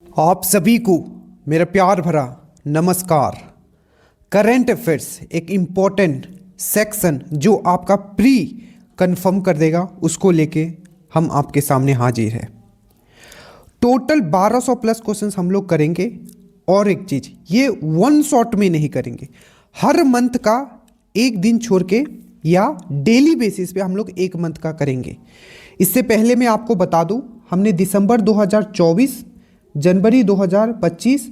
आप सभी को मेरा प्यार भरा नमस्कार। करंट अफेयर्स एक इम्पोर्टेंट सेक्शन जो आपका प्री कंफर्म कर देगा, उसको लेके हम आपके सामने हाजिर है। टोटल 1200 प्लस क्वेश्चंस हम लोग करेंगे। और एक चीज़, ये वन शॉट में नहीं करेंगे, हर मंथ का एक दिन छोड़ के या डेली बेसिस पे हम लोग एक मंथ का करेंगे। इससे पहले मैं आपको बता दूं, हमने दिसंबर 2024, जनवरी 2025,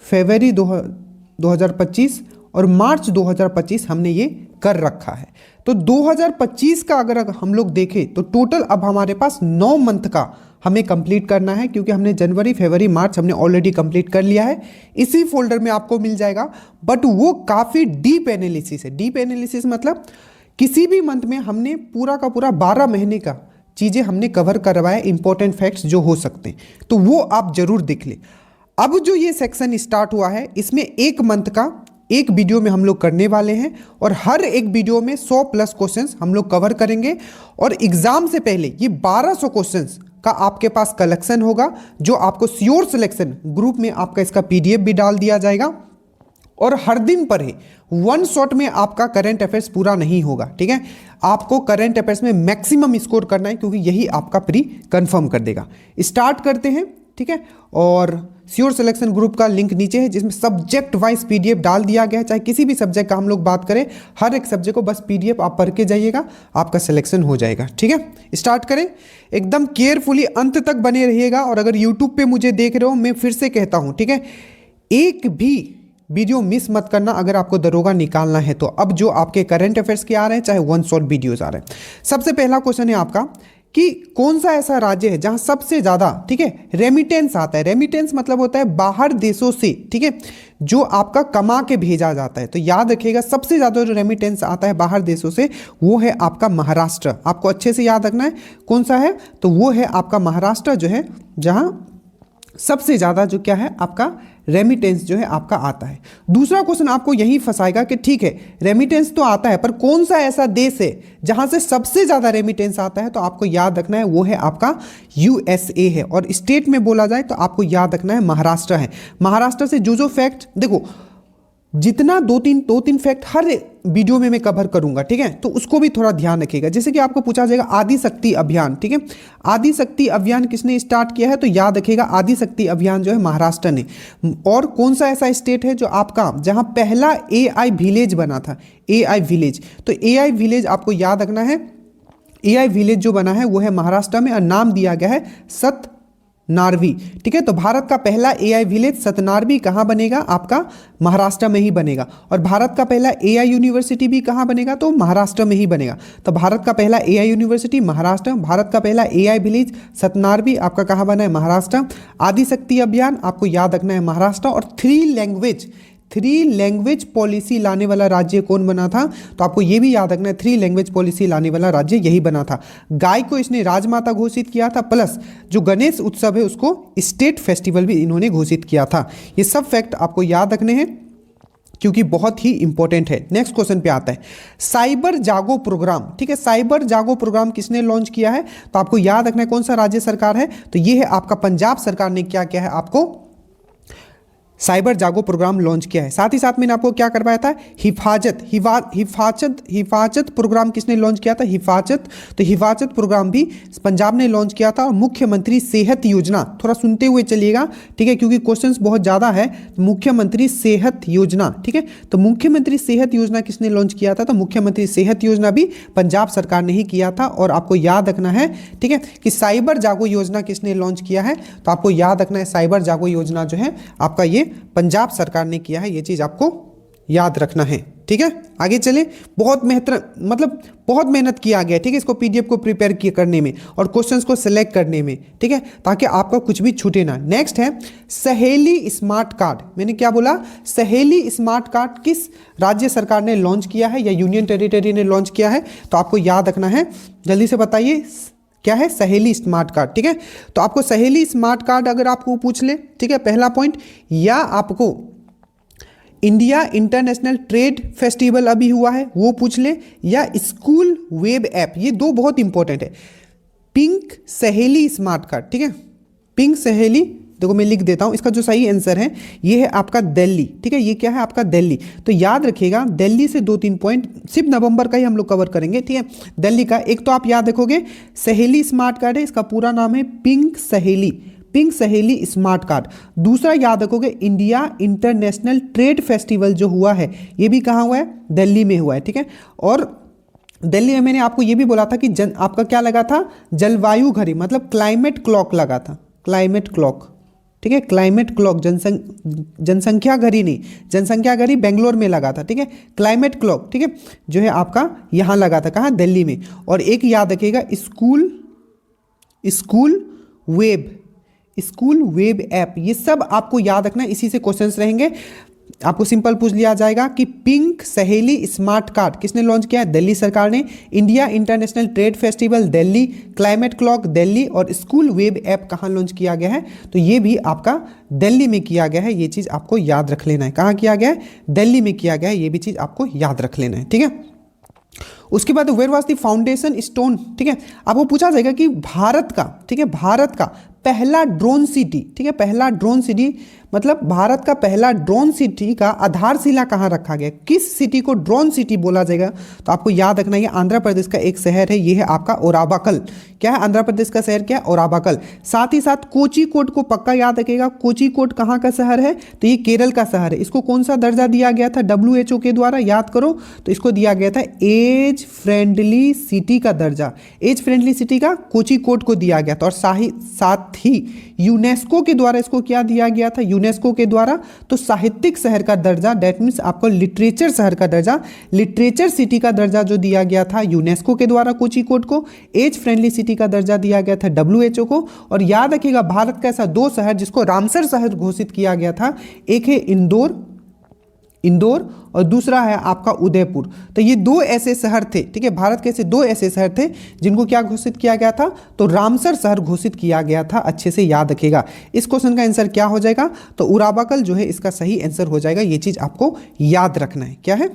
फरवरी 2025 और मार्च 2025 हमने ये कर रखा है। तो 2025 का अगर हम लोग देखें तो टोटल अब हमारे पास 9 मंथ का हमें कंप्लीट करना है, क्योंकि हमने जनवरी, फरवरी, मार्च हमने ऑलरेडी कंप्लीट कर लिया है। इसी फोल्डर में आपको मिल जाएगा, बट वो काफ़ी डीप एनालिसिस है। डीप एनालिसिस मतलब किसी भी मंथ में हमने पूरा का पूरा 12 महीने का चीज़ें हमने कवर करवाया, इंपॉर्टेंट फैक्ट्स जो हो सकते हैं, तो वो आप जरूर देख लें। अब जो ये सेक्शन स्टार्ट हुआ है, इसमें एक मंथ का एक वीडियो में हम लोग करने वाले हैं और हर एक वीडियो में 100 प्लस क्वेश्चंस हम लोग कवर करेंगे। और एग्जाम से पहले ये 1200 क्वेश्चंस का आपके पास कलेक्शन होगा, जो आपको श्योर सिलेक्शन ग्रुप में आपका इसका पीडीएफ भी डाल दिया जाएगा। और हर दिन पर ही वन शॉट में आपका करंट अफेयर्स पूरा नहीं होगा, ठीक है। आपको करंट अफेयर्स में मैक्सिमम स्कोर करना है, क्योंकि यही आपका प्री कंफर्म कर देगा। स्टार्ट करते हैं, ठीक है। और श्योर सिलेक्शन ग्रुप का लिंक नीचे है, जिसमें सब्जेक्ट वाइज पीडीएफ डाल दिया गया है। चाहे किसी भी सब्जेक्ट का हम लोग बात करें, हर एक सब्जेक्ट को बस पीडीएफ आप पढ़ के जाइएगा, आपका सिलेक्शन हो जाएगा, ठीक है। स्टार्ट करें, एकदम केयरफुली अंत तक बने रहिएगा। और अगर यूट्यूब पे मुझे देख रहे हो, मैं फिर से कहता हूं, ठीक है, एक भी वीडियो मिस मत करना अगर आपको दरोगा निकालना है तो। अब जो आपके करंट अफेयर्स के आ रहे हैं, चाहे वन शॉट वीडियोस आ रहे हैं, सबसे पहला क्वेश्चन है आपका कि कौन सा ऐसा राज्य है जहां सबसे ज्यादा, ठीक है, रेमिटेंस आता है। रेमिटेंस मतलब होता है बाहर देशों से, ठीक है, जो आपका कमा के भेजा जाता है। तो याद रखिएगा, सबसे ज्यादा जो रेमिटेंस आता है बाहर देशों से, वो है आपका महाराष्ट्र। आपको अच्छे से याद रखना है कौन सा है, तो वो है आपका महाराष्ट्र, जो है जहां सबसे ज़्यादा जो क्या है आपका रेमिटेंस जो है आपका आता है। दूसरा क्वेश्चन आपको यही फंसाएगा कि ठीक है, रेमिटेंस तो आता है, पर कौन सा ऐसा देश है जहां से सबसे ज़्यादा रेमिटेंस आता है। तो आपको याद रखना है वो है आपका यूएसए है। और स्टेट में बोला जाए तो आपको याद रखना है महाराष्ट्र है। महाराष्ट्र से जो फैक्ट देखो, जितना दो तीन फैक्ट हर वीडियो में मैं कवर करूंगा, ठीक है, तो उसको भी थोड़ा ध्यान रखिएगा। जैसे कि आपको पूछा जाएगा आदि शक्ति अभियान, ठीक है, आदि शक्ति अभियान किसने स्टार्ट किया है, तो याद रखिएगा आदि शक्ति अभियान जो है महाराष्ट्र ने। और कौन सा ऐसा स्टेट है जो आपका जहां पहला एआई विलेज बना था, एआई विलेज, तो एआई विलेज आपको याद रखना है। एआई विलेज जो बना है वो है महाराष्ट्र में, और नाम दिया गया है सतनारवी, ठीक है। तो भारत का पहला एआई विलेज सतनारवी कहाँ बनेगा, आपका महाराष्ट्र में ही बनेगा। और भारत का पहला एआई यूनिवर्सिटी भी कहाँ बनेगा, तो महाराष्ट्र में ही बनेगा। तो भारत का पहला एआई यूनिवर्सिटी महाराष्ट्र, भारत का पहला एआई विलेज सतनारवी आपका कहाँ बना है, महाराष्ट्र। आदि शक्ति अभियान आपको याद रखना है महाराष्ट्र। और थ्री लैंग्वेज पॉलिसी लाने वाला राज्य कौन बना था, तो आपको यह भी याद रखना है, 3 लैंग्वेज पॉलिसी लाने वाला राज्य यही बना था। गाय को इसने राजमाता घोषित किया था, प्लस जो गणेश उत्सव है उसको स्टेट फेस्टिवल भी इन्होंने घोषित किया था। ये सब फैक्ट आपको याद रखने हैं, क्योंकि बहुत ही इंपॉर्टेंट है। नेक्स्ट क्वेश्चन पे आता है, साइबर जागो प्रोग्राम, ठीक है, साइबर जागो प्रोग्राम किसने लॉन्च किया है, तो आपको याद रखना है कौन सा राज्य सरकार है, तो ये है आपका पंजाब सरकार ने क्या किया है, आपको साइबर जागो प्रोग्राम लॉन्च किया है। साथ ही साथ मैंने आपको क्या करवाया था, हिफाजत प्रोग्राम किसने लॉन्च किया था, हिफाजत। तो हिफाजत प्रोग्राम भी पंजाब ने लॉन्च किया था। और मुख्यमंत्री सेहत योजना, थोड़ा सुनते हुए चलिएगा, ठीक है, क्योंकि क्वेश्चंस बहुत ज़्यादा है। मुख्यमंत्री सेहत योजना, ठीक है, तो मुख्यमंत्री सेहत योजना किसने लॉन्च किया था, तो मुख्यमंत्री सेहत योजना भी पंजाब सरकार ने ही किया था। और आपको याद रखना है, ठीक है, कि साइबर जागो योजना किसने लॉन्च किया है, तो आपको याद रखना है साइबर जागो योजना जो है आपका ये पंजाब सरकार ने किया है। ये चीज आपको याद रखना है, ठीक है। आगे चले, बहुत मेहनत किया गया, ठीक है, इसको पीडीएफ को प्रिपेयर करने में और क्वेश्चंस को सिलेक्ट करने में, ठीक है, ताकि आपका कुछ भी छूटे ना। नेक्स्ट है सहेली स्मार्ट कार्ड। मैंने क्या बोला, सहेली स्मार्ट कार्ड किस राज्य सरकार ने लॉन्च किया है या यूनियन टेरिटरी ने लॉन्च किया है, तो आपको याद रखना है, जल्दी से बताइए क्या है, सहेली स्मार्ट कार्ड, ठीक है। तो आपको सहेली स्मार्ट कार्ड अगर आपको पूछ ले, ठीक है, पहला पॉइंट, या आपको इंडिया इंटरनेशनल ट्रेड फेस्टिवल अभी हुआ है वो पूछ ले, या स्कूल वेब ऐप, ये दो बहुत इंपॉर्टेंट है। पिंक सहेली स्मार्ट कार्ड, ठीक है, पिंक सहेली देखो मैं लिख देता हूँ, इसका जो सही आंसर है ये है आपका दिल्ली। ठीक है, ये क्या है आपका दिल्ली। तो याद रखिएगा दिल्ली से 2-3 पॉइंट सिर्फ नवंबर का ही हम लोग कवर करेंगे। ठीक है, दिल्ली का एक तो आप याद रखोगे सहेली स्मार्ट कार्ड है, इसका पूरा नाम है पिंक सहेली, पिंक सहेली स्मार्ट कार्ड। दूसरा याद रखोगे इंडिया इंटरनेशनल ट्रेड फेस्टिवल जो हुआ है ये भी कहाँ हुआ है, दिल्ली में हुआ है। ठीक है, और दिल्ली में मैंने आपको ये भी बोला था कि आपका क्या लगा था, जलवायु घड़ी, मतलब क्लाइमेट क्लॉक लगा था, क्लाइमेट क्लॉक। ठीक है, क्लाइमेट क्लॉक, जनसंख्या घड़ी नहीं, जनसंख्या घड़ी बेंगलोर में लगा था। ठीक है, क्लाइमेट क्लॉक ठीक है जो है आपका यहाँ लगा था, कहाँ, दिल्ली में। और एक याद रखिएगा स्कूल वेब ऐप, ये सब आपको याद रखना, इसी से क्वेश्चंस रहेंगे। आपको सिंपल पूछ लिया जाएगा कि पिंक सहेली स्मार्ट कार्ड किसने लॉन्च किया है, दिल्ली सरकार ने। India international trade festival Delhi, climate clock Delhi, और स्कूल वेब ऐप कहाँ लॉन्च किया गया है, तो ये भी आपका दिल्ली में किया गया है। ये चीज़ आपको याद रख लेना है, कहाँ किया गया है, दिल्ली में किया गया है, ये भी चीज़ आपको याद रख लेना है। ठीक है, उसके बाद where was the foundation stone. ठीक है, आपको पूछा जाएगा कि भारत का, ठीक है, भारत का पहला ड्रोन सिटी, ठीक है, पहला ड्रोन सिटी मतलब भारत का पहला ड्रोन सिटी का आधारशिला कहाँ रखा गया, किस सिटी को ड्रोन सिटी बोला जाएगा, तो आपको याद रखना है आंध्र प्रदेश का एक शहर है, ये है आपका ओराबाकल। क्या है आंध्र प्रदेश का शहर, क्या है, ओराबाकल। साथ ही साथ कोचीकोड को पक्का याद रखेगा, कोचीकोड कहाँ का शहर है, तो ये केरल का शहर है। इसको कौन सा दर्जा दिया गया था WHO के द्वारा, याद करो, तो इसको दिया गया था एज फ्रेंडली सिटी का दर्जा, एज फ्रेंडली सिटी का कोचीकोड को दिया गया था। और साथ ही यूनेस्को के द्वारा इसको क्या दिया गया था, यूनेस्को के द्वारा तो साहित्यिक शहर का दर्जा, डेट मीन्स आपको लिटरेचर शहर का दर्जा, लिटरेचर सिटी का दर्जा जो दिया गया था यूनेस्को के द्वारा कोचीकोड को, एज फ्रेंडली सिटी का दर्जा दिया गया था WHO को। और याद रखिएगा भारत का ऐसा 2 शहर जिसको रामसर शहर घोषित किया गया था, एक है इंदौर और दूसरा है आपका उदयपुर। तो ये 2 ऐसे शहर थे, ठीक है, भारत के ऐसे 2 ऐसे शहर थे जिनको क्या घोषित किया गया था, तो रामसर शहर घोषित किया गया था। अच्छे से याद रखिएगा। इस क्वेश्चन का आंसर क्या हो जाएगा, तो उराबाकल जो है इसका सही आंसर हो जाएगा। ये चीज आपको याद रखना है, क्या है,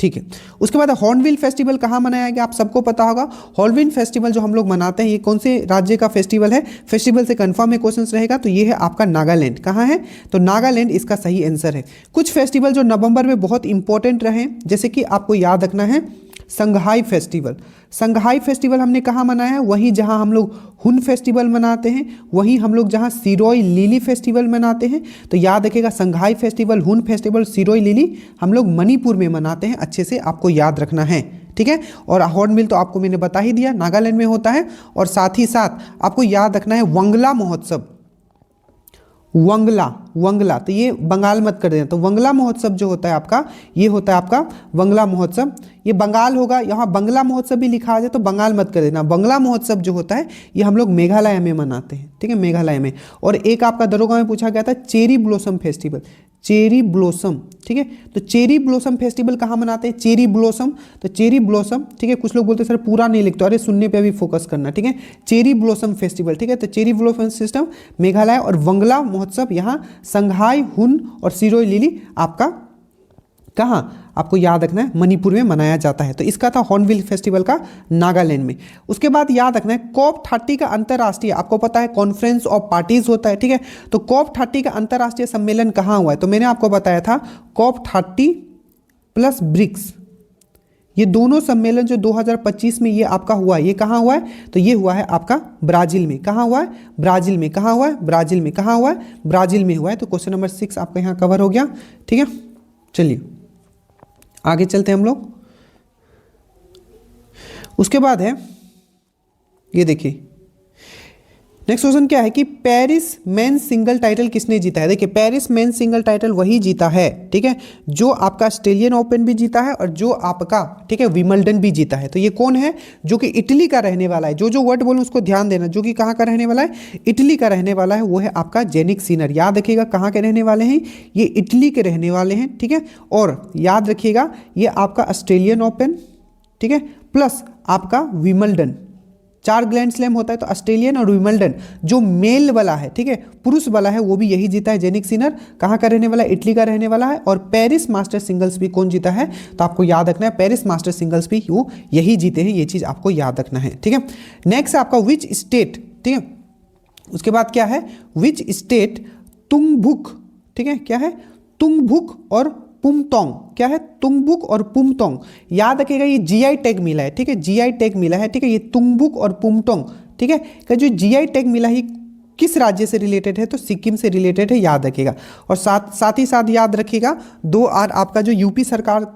ठीक है। उसके बाद हॉर्नबिल फेस्टिवल कहाँ मनाया गया, आप सबको पता होगा। हॉर्नबिल फेस्टिवल जो हम लोग मनाते हैं ये कौन से राज्य का फेस्टिवल है, फेस्टिवल से कंफर्म में क्वेश्चन रहेगा, तो ये है आपका नागालैंड। कहाँ है, तो नागालैंड इसका सही आंसर है। कुछ फेस्टिवल जो नवंबर में बहुत इंपॉर्टेंट रहे, जैसे कि आपको याद रखना है संघाई फेस्टिवल। संघाई फेस्टिवल हमने कहाँ मनाया है, वहीं जहाँ हम लोग हुन फेस्टिवल मनाते हैं, वहीं हम लोग जहाँ सिरोई लिली फेस्टिवल मनाते हैं। तो याद रखिएगा संघाई फेस्टिवल, हुन फेस्टिवल, सिरोई लिली हम लोग मणिपुर में मनाते हैं। अच्छे से आपको याद रखना है, ठीक है। और हॉर्नबिल तो आपको मैंने बता ही दिया, नागालैंड में होता है। और साथ ही साथ आपको याद रखना है वंगला महोत्सव, वंगला तो ये बंगाल मत कर देना। तो वंगला महोत्सव जो होता है आपका, ये होता है आपका वंगला महोत्सव, ये बंगाल होगा। यहाँ बंगला महोत्सव भी लिखा आ जाए तो बंगाल मत कर देना। बंगला महोत्सव जो होता है ये हम लोग मेघालय में मनाते हैं, ठीक है, मेघालय में। और एक आपका दरोगा में पूछा गया था cherry blossom festival, cherry blossom, ठीक है। तो चेरी ब्लॉसम फेस्टिवल कहाँ मनाते हैं, चेरी ब्लॉसम, तो चेरी ब्लॉसम, ठीक है। कुछ लोग बोलते हैं सर पूरा नहीं लिखते, अरे सुनने पे भी फोकस करना, ठीक है। चेरी ब्लॉसम फेस्टिवल, ठीक है। तो चेरी ब्लॉसम सिस्टम मेघालय, और वंगला महोत्सव यहाँ संघाई, हुन और सिरोई लिली आपका कहाँ, आपको याद रखना है मणिपुर में मनाया जाता है। तो इसका था हॉर्नबिल फेस्टिवल का नागालैंड में। उसके बाद याद रखना है COP30 का अंतर्राष्ट्रीय, आपको पता है कॉन्फ्रेंस ऑफ पार्टीज होता है, ठीक है। तो COP30 का अंतर्राष्ट्रीय सम्मेलन कहाँ हुआ है, तो मैंने आपको बताया था COP30 प्लस ब्रिक्स, ये दोनों सम्मेलन जो 2025 में ये आपका हुआ है, ये कहाँ हुआ है, तो ये हुआ है आपका ब्राजील में। कहाँ हुआ है, ब्राजील में। कहाँ हुआ है, ब्राजील में। कहाँ हुआ है, ब्राजील में हुआ है। तो क्वेश्चन नंबर 6 आपका यहाँ कवर हो गया, ठीक है। चलिए आगे चलते हैं हम लोग। उसके बाद है ये देखिए, नेक्स्ट क्वेश्चन क्या है कि पेरिस मेंस सिंगल टाइटल किसने जीता है। देखिए पेरिस मेंस सिंगल टाइटल वही जीता है, ठीक है, जो आपका ऑस्ट्रेलियन ओपन भी जीता है और जो आपका, ठीक है, विंबलडन भी जीता है। तो ये कौन है, जो कि इटली का रहने वाला है। जो वर्ड बोलूं उसको ध्यान देना, जो कि कहाँ का रहने वाला है, इटली का रहने वाला है, वो है आपका जेनिक सिनर। याद रखिएगा कहाँ के रहने वाले हैं, ये इटली के रहने वाले हैं, ठीक है। और याद रखिएगा ये आपका ऑस्ट्रेलियन ओपन, ठीक है, प्लस आपका विंबलडन, 4 ग्रैंड स्लैम होता है। तो ऑस्ट्रेलियन और विंबलडन जो मेल वाला है, ठीक है, पुरुष वाला है, वो भी यही जीता है, जेनिक सिनर। कहाँ का रहने वाला है, इटली का रहने वाला है। और पेरिस मास्टर सिंगल्स भी कौन जीता है, तो आपको याद रखना है पेरिस मास्टर सिंगल्स भी वो यही जीते हैं, ये चीज़ आपको याद रखना है, ठीक है। नेक्स्ट आपका विच स्टेट, ठीक है, उसके बाद क्या है, विच स्टेट तुंगभुक, ठीक है, क्या है, तुंगभुक और पुमतोंग, क्या है, तुंगभुक और पुमतोंग, याद रखिएगा ये जीआई टैग मिला है, ठीक है, जीआई टैग मिला है, ठीक है, ये तुंगभुक और पुमतोंग, ठीक है, का जो जीआई टैग मिला है किस राज्य से रिलेटेड है, तो सिक्किम से रिलेटेड है, याद रखिएगा। और साथ ही साथ याद रखिएगा 2R आपका जो यूपी सरकार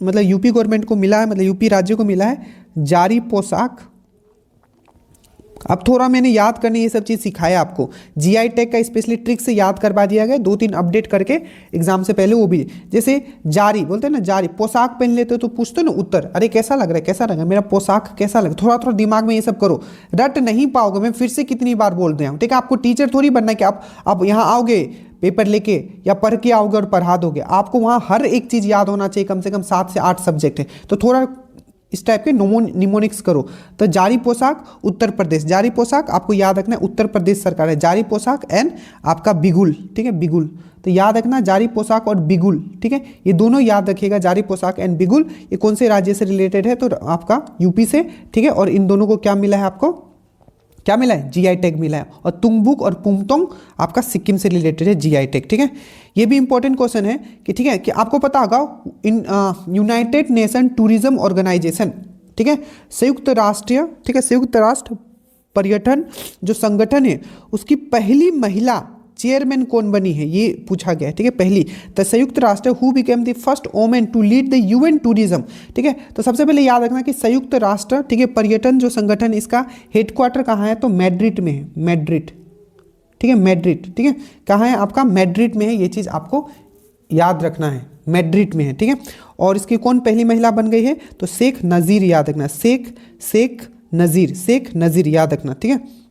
मतलब यूपी गवर्नमेंट को मिला है, मतलब यूपी राज्य को मिला है जारी पोशाक। अब थोड़ा मैंने याद करने ये सब चीज़ सिखाया आपको, जीआई टैग का स्पेशली ट्रिक से याद करवा दिया गया, 2-3 अपडेट करके एग्जाम से पहले, वो भी जैसे जारी बोलते हैं ना, जारी पोशाक पहन लेते हो तो पूछते हो ना उत्तर, अरे कैसा लग रहा है, कैसा लग रहा है मेरा पोशाक, कैसा लग, थोड़ा थोड़ा दिमाग में ये सब करो, रट नहीं पाओगे, मैं फिर से कितनी बार बोल रहा हूँ, ठीक है। आपको टीचर थोड़ी बनना है कि आप यहाँ आओगे पेपर लेके या पढ़ के आओगे और पढ़ा दोगे, आपको वहाँ हर एक चीज़ याद होना चाहिए, कम से कम 7 से 8 सब्जेक्ट है, तो थोड़ा इस टाइप के निमोनिक्स करो। तो जारी पोशाक उत्तर प्रदेश, जारी पोशाक आपको याद रखना है उत्तर प्रदेश सरकार है, जारी पोशाक एंड आपका बिगुल, ठीक है, बिगुल, तो याद रखना जारी पोशाक और बिगुल, ठीक है, ये दोनों याद रखिएगा, जारी पोशाक एंड बिगुल, ये कौन से राज्य से रिलेटेड है, तो आपका यूपी से, ठीक है। और इन दोनों को क्या मिला है, आपको क्या मिला है, जीआई टैग मिला है। और तुंगभुक और पुमतोंग आपका सिक्किम से रिलेटेड है, जीआई टैग, ठीक है। ये भी इंपॉर्टेंट क्वेश्चन है कि ठीक है कि आपको पता होगा इन यूनाइटेड नेशन टूरिज्म ऑर्गेनाइजेशन, ठीक है, संयुक्त राष्ट्र, ठीक है, संयुक्त राष्ट्र पर्यटन जो संगठन है उसकी पहली महिला चेयरमैन कौन बनी है, ये पूछा गया है, ठीक है, पहली। तो संयुक्त राष्ट्र who became the first women to lead the UN tourism, ठीक है। तो सबसे पहले याद रखना कि संयुक्त राष्ट्र, ठीक है, पर्यटन जो संगठन, इसका हेडक्वार्टर कहाँ है, तो मैड्रिड में है, मैड्रिड, ठीक है, मैड्रिड, ठीक है, कहाँ है आपका, मैड्रिड में है, ये चीज़ आपको याद रखना है, मैड्रिड में है, ठीक है। और इसकी कौन पहली महिला बन गई है, तो शेख नज़ीर, याद रखना, शेख नज़ीर याद रखना, ठीक है।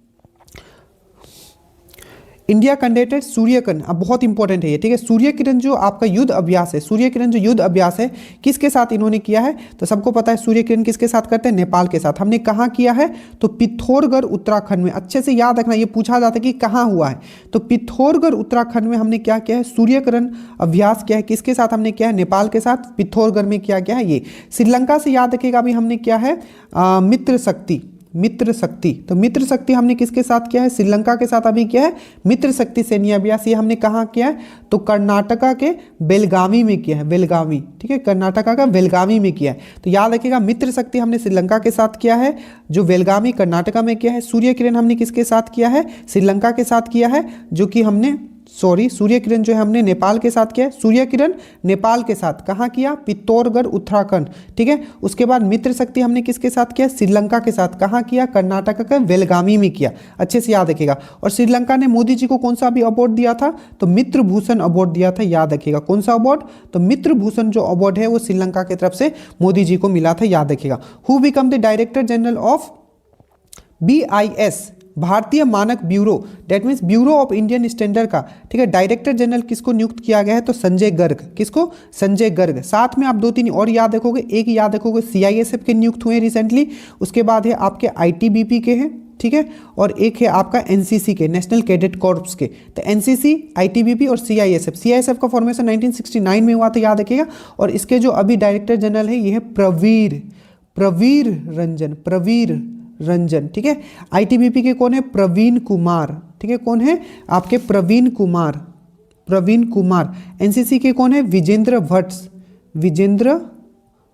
इंडिया कंडक्टेड सूर्य किरण, अब बहुत इंपॉर्टेंट है ये, ठीक है, सूर्य किरण जो आपका युद्ध अभ्यास है, सूर्य किरण जो युद्ध अभ्यास है किसके साथ इन्होंने किया है, तो सबको पता है सूर्य किरण किसके साथ करते हैं, नेपाल के साथ। हमने कहाँ किया है, तो पिथौरागढ़ उत्तराखंड में, अच्छे से याद रखना, ये पूछा जाता है कि कहाँ हुआ है, तो पिथौरागढ़ उत्तराखंड में हमने क्या किया है, सूर्य किरण अभ्यास किया है, किसके साथ हमने किया है, नेपाल के साथ, पिथौरागढ़ में किया गया है ये। श्रीलंका से याद रखिएगा अभी हमने किया है मित्र शक्ति, तो मित्र शक्ति हमने किसके साथ किया है, श्रीलंका के साथ अभी किया है मित्र शक्ति सैन्य अभ्यास, ये हमने कहाँ किया है, तो कर्नाटका के बेलगावी में किया है, बेलगावी, ठीक है, कर्नाटका का बेलगावी में किया है। तो याद रखिएगा मित्र शक्ति हमने श्रीलंका के साथ किया है, जो बेलगावी कर्नाटका में किया है। सूर्य किरण हमने किसके साथ किया है, श्रीलंका के साथ किया है, जो कि हमने सूर्य किरण जो है हमने नेपाल के साथ किया है, सूर्य किरण नेपाल के साथ कहाँ किया, पिथौरागढ़ उत्तराखंड, ठीक है। उसके बाद मित्र शक्ति हमने किसके साथ किया, श्रीलंका के साथ, कहाँ किया, कर्नाटक के बेलगावी में किया, अच्छे से याद रखिएगा। और श्रीलंका ने मोदी जी को कौन सा भी अवार्ड दिया था, तो मित्र भूषण अवार्ड दिया था, याद रखिएगा, कौन सा अवार्ड, तो मित्र भूषण जो अवार्ड है वो श्रीलंका की तरफ से मोदी जी को मिला था, याद रखिएगा। Who become the director general of BIS, भारतीय मानक bureau, that means bureau of Indian standard का, ठीक है, डायरेक्टर जनरल किसको नियुक्त किया गया है, तो संजय गर्ग, किसको, संजय गर्ग। साथ में आप 2-3 और याद रखोगे, एक याद रखोगे CISF के नियुक्त हुए रिसेंटली, उसके बाद है आपके ITBP के हैं, ठीक है, और एक है आपका NCC के, नेशनल कैडेट कॉर्प्स के। तो NCC, ITBP और CISF का फॉर्मेशन 1969 में हुआ था, याद रखिएगा। और इसके जो अभी डायरेक्टर जनरल है ये है प्रवीर रंजन, ठीक है। ITBP के कौन है, प्रवीण कुमार, ठीक है, कौन है आपके, प्रवीण कुमार। NCC के कौन है, विजेंद्र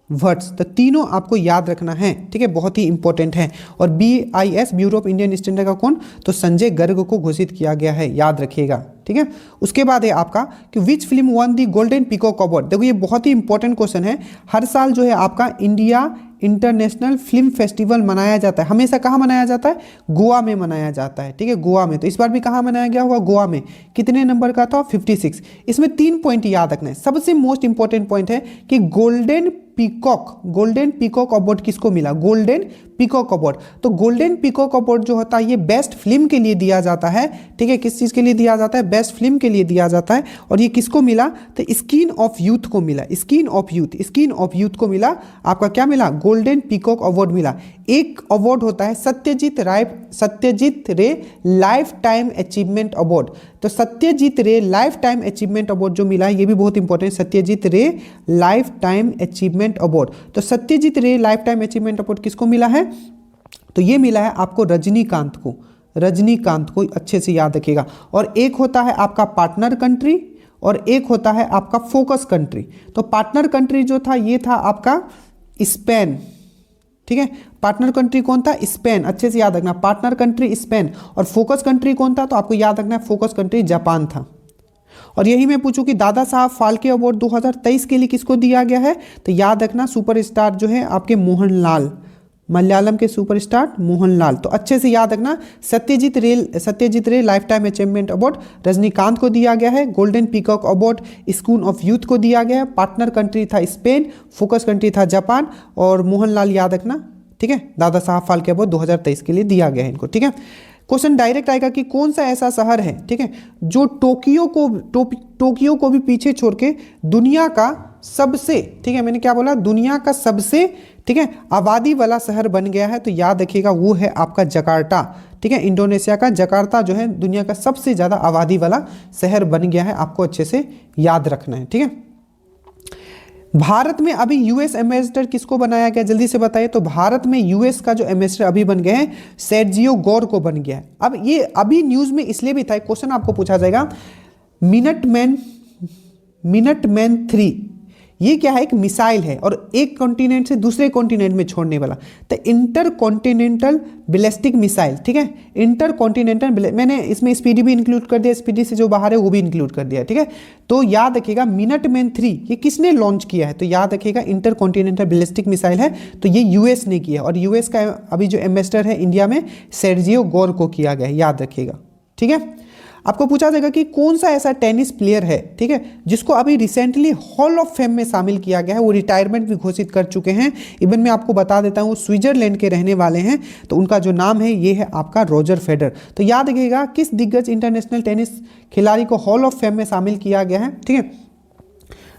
भट्ट। तो तीनों आपको याद रखना है, ठीक है, बहुत ही इंपॉर्टेंट है। और BIS bureau of Indian standard का कौन, तो संजय गर्ग को घोषित किया गया है, याद रखिएगा, ठीक है। उसके बाद है आपका कि which film one the golden peacock award. देखो ये बहुत ही इंपॉर्टेंट क्वेश्चन है, हर साल जो है आपका इंडिया इंटरनेशनल फिल्म फेस्टिवल मनाया जाता है, हमेशा कहाँ मनाया जाता है, गोवा में मनाया जाता है, ठीक है, गोवा में। तो इस बार भी कहाँ मनाया गया होगा, गोवा में। कितने नंबर का था, 56। इसमें 3 पॉइंट याद रखना है। सबसे मोस्ट इंपॉर्टेंट पॉइंट है कि गोल्डन पीकॉक अवार्ड किसको मिला, गोल्डन पीकॉक अवार्ड। तो गोल्डन पीकॉक अवार्ड जो होता है ये बेस्ट फिल्म के लिए दिया जाता है, ठीक है, किस चीज़ के लिए दिया जाता है, बेस्ट फिल्म के लिए दिया जाता है। और ये किसको मिला, तो स्किन ऑफ यूथ को मिला, स्किन ऑफ यूथ को मिला, आपका क्या मिला, गोल्डन पीकॉक अवार्ड मिला। एक अवार्ड होता है सत्यजीत रे लाइफ टाइम अचीवमेंट अवार्ड। तो सत्यजीत रे लाइफ टाइम अचीवमेंट अवार्ड जो मिला है ये भी बहुत इंपॉर्टेंट, सत्यजीत रे लाइफ टाइम अचीवमेंट अवार्ड। तो सत्यजीत रे लाइफ टाइम अचीवमेंट अवार्ड किसको मिला है, तो ये मिला है आपको रजनीकांत को, रजनीकांत को अच्छे से याद रखिएगा। और एक होता है आपका पार्टनर कंट्री और एक होता है आपका फोकस कंट्री। तो पार्टनर कंट्री जो था ये था आपका स्पेन, ठीक है। पार्टनर कंट्री कौन था? स्पेन, अच्छे से याद रखना, पार्टनर कंट्री स्पेन। और फोकस कंट्री कौन था? तो आपको याद रखना है फोकस कंट्री जापान था। और यही मैं पूछूं कि दादा साहब फाल्के अवार्ड 2023 के लिए किसको दिया गया है? तो याद रखना सुपरस्टार जो है आपके मोहनलाल, मलयालम के सुपरस्टार मोहनलाल। तो अच्छे से याद रखना सत्यजीत रे life time achievement award Rajinikanth को दिया गया है। Golden peacock award school of youth को दिया गया है। पार्टनर कंट्री था स्पेन, फोकस कंट्री था जापान और मोहनलाल याद रखना, ठीक है। दादा साहब फाल्के अवार्ड 2023 के लिए दिया गया है इनको, ठीक है। क्वेश्चन डायरेक्ट आएगा कि कौन सा ऐसा शहर है, ठीक है, जो टोक्यो को भी पीछे छोड़ के दुनिया का सबसे, ठीक है, मैंने क्या बोला, दुनिया का सबसे, ठीक है, आबादी वाला शहर बन गया है। तो याद रखिएगा वो है आपका जकार्ता, ठीक है। इंडोनेशिया का जकार्ता जो है दुनिया का सबसे ज्यादा आबादी वाला शहर बन गया है, आपको अच्छे से याद रखना है, ठीक है। भारत में अभी यूएस एम्बेसडर किसको बनाया गया, जल्दी से बताइए। तो भारत में यूएस का जो एम्बेसडर अभी बन गए हैं सेर्जियो गोर को बन गया है। अब ये अभी न्यूज में इसलिए भी था, क्वेश्चन आपको पूछा जाएगा, मिनटमैन 3 ये क्या है? एक मिसाइल है और एक कॉन्टिनेंट से दूसरे कॉन्टिनेंट में छोड़ने वाला, तो इंटर कॉन्टिनेंटल बैलिस्टिक मिसाइल, ठीक है। इंटर कॉन्टिनेंटल, मैंने इसमें स्पीडी भी इंक्लूड कर दिया, स्पीडी से जो बाहर है वो भी इंक्लूड कर दिया, ठीक है। तो याद रखिएगा मिनटमैन 3 ये किसने लॉन्च किया है? तो याद रखिएगा इंटर कॉन्टिनेंटल बैलिस्टिक मिसाइल है, तो ये यूएस ने किया और यूएस का अभी जो एम्बेसडर है इंडिया में सेर्जियो गोर को किया गया है, याद रखिएगा, ठीक है। आपको पूछा जाएगा कि कौन सा ऐसा टेनिस प्लेयर है, ठीक है, जिसको अभी रिसेंटली हॉल ऑफ फेम में शामिल किया गया है, वो रिटायरमेंट भी घोषित कर चुके हैं। इवन मैं आपको बता देता हूँ स्विट्जरलैंड के रहने वाले हैं, तो उनका जो नाम है ये है आपका रॉजर फेडरर। तो याद रखिएगा किस दिग्गज इंटरनेशनल टेनिस खिलाड़ी को हॉल ऑफ फेम में शामिल किया गया है, ठीक है,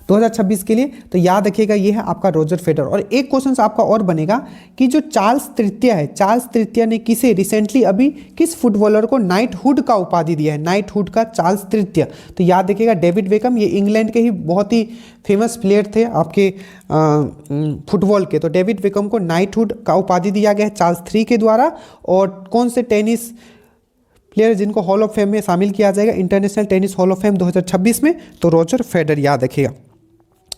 2026 के लिए। तो याद रखिएगा ये है आपका रॉजर फेडरर। और एक क्वेश्चन आपका और बनेगा कि जो चार्ल्स तृतीय है, चार्ल्स तृतीय ने किसे रिसेंटली अभी किस फुटबॉलर को नाइटहुड का उपाधि दिया है? नाइटहुड का चार्ल्स तृतीय। तो याद रखिएगा डेविड बेकम, ये इंग्लैंड के ही बहुत ही फेमस प्लेयर थे आपके फुटबॉल के। तो डेविड बेकम को नाइटहुड का उपाधि दिया गया है चार्ल्स 3 के द्वारा। और कौन से टेनिस प्लेयर जिनको हॉल ऑफ फेम में शामिल किया जाएगा international tennis hall of fame 2026 में? तो रॉजर फेडरर, याद रखिएगा।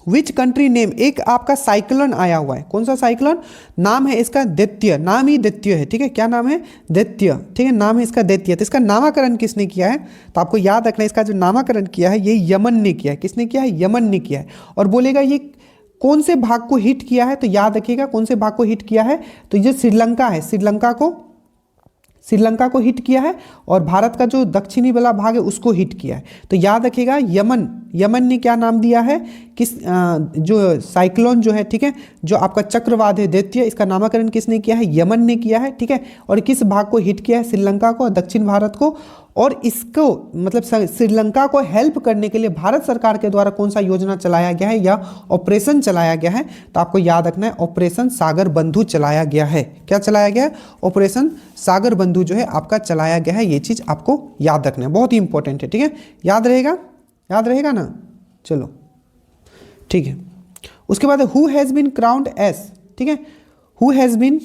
विच कंट्री नेम, एक आपका साइक्लोन आया हुआ है, कौन सा साइक्लोन? नाम है इसका दैत्य, नाम ही दैत्य है, ठीक है। क्या नाम है? दैत्य, ठीक है, नाम है इसका दैत्य। तो इसका नामकरण किसने किया है? तो आपको याद रखना है इसका जो नामकरण किया है ये यमन ने किया है। किसने किया है? यमन ने किया है। और बोलेगा ये कौन से भाग को हिट किया है? तो याद रखिएगा कौन से भाग को हिट किया है? तो ये श्रीलंका है, श्रीलंका को हिट किया है और भारत का जो दक्षिणी वाला भाग है उसको हिट किया है। तो याद रखिएगा यमन ने क्या नाम दिया है? किस जो साइक्लोन जो है, ठीक है, जो आपका चक्रवात है दैत्य, इसका नामकरण किसने किया है? यमन ने किया है, ठीक है। और किस भाग को हिट किया है? श्रीलंका को और दक्षिण भारत को। और इसको मतलब श्रीलंका को हेल्प करने के लिए भारत सरकार के द्वारा कौन सा योजना चलाया गया है या ऑपरेशन चलाया गया है? तो आपको याद रखना है ऑपरेशन सागर बंधु चलाया गया है। क्या चलाया गया है? ऑपरेशन सागर बंधु जो है आपका चलाया गया है। ये चीज आपको याद रखना है, बहुत ही इंपॉर्टेंट है, ठीक है। याद रहेगा ना? चलो ठीक है। उसके बाद who has been crowned as, ठीक है, हु हैज बीन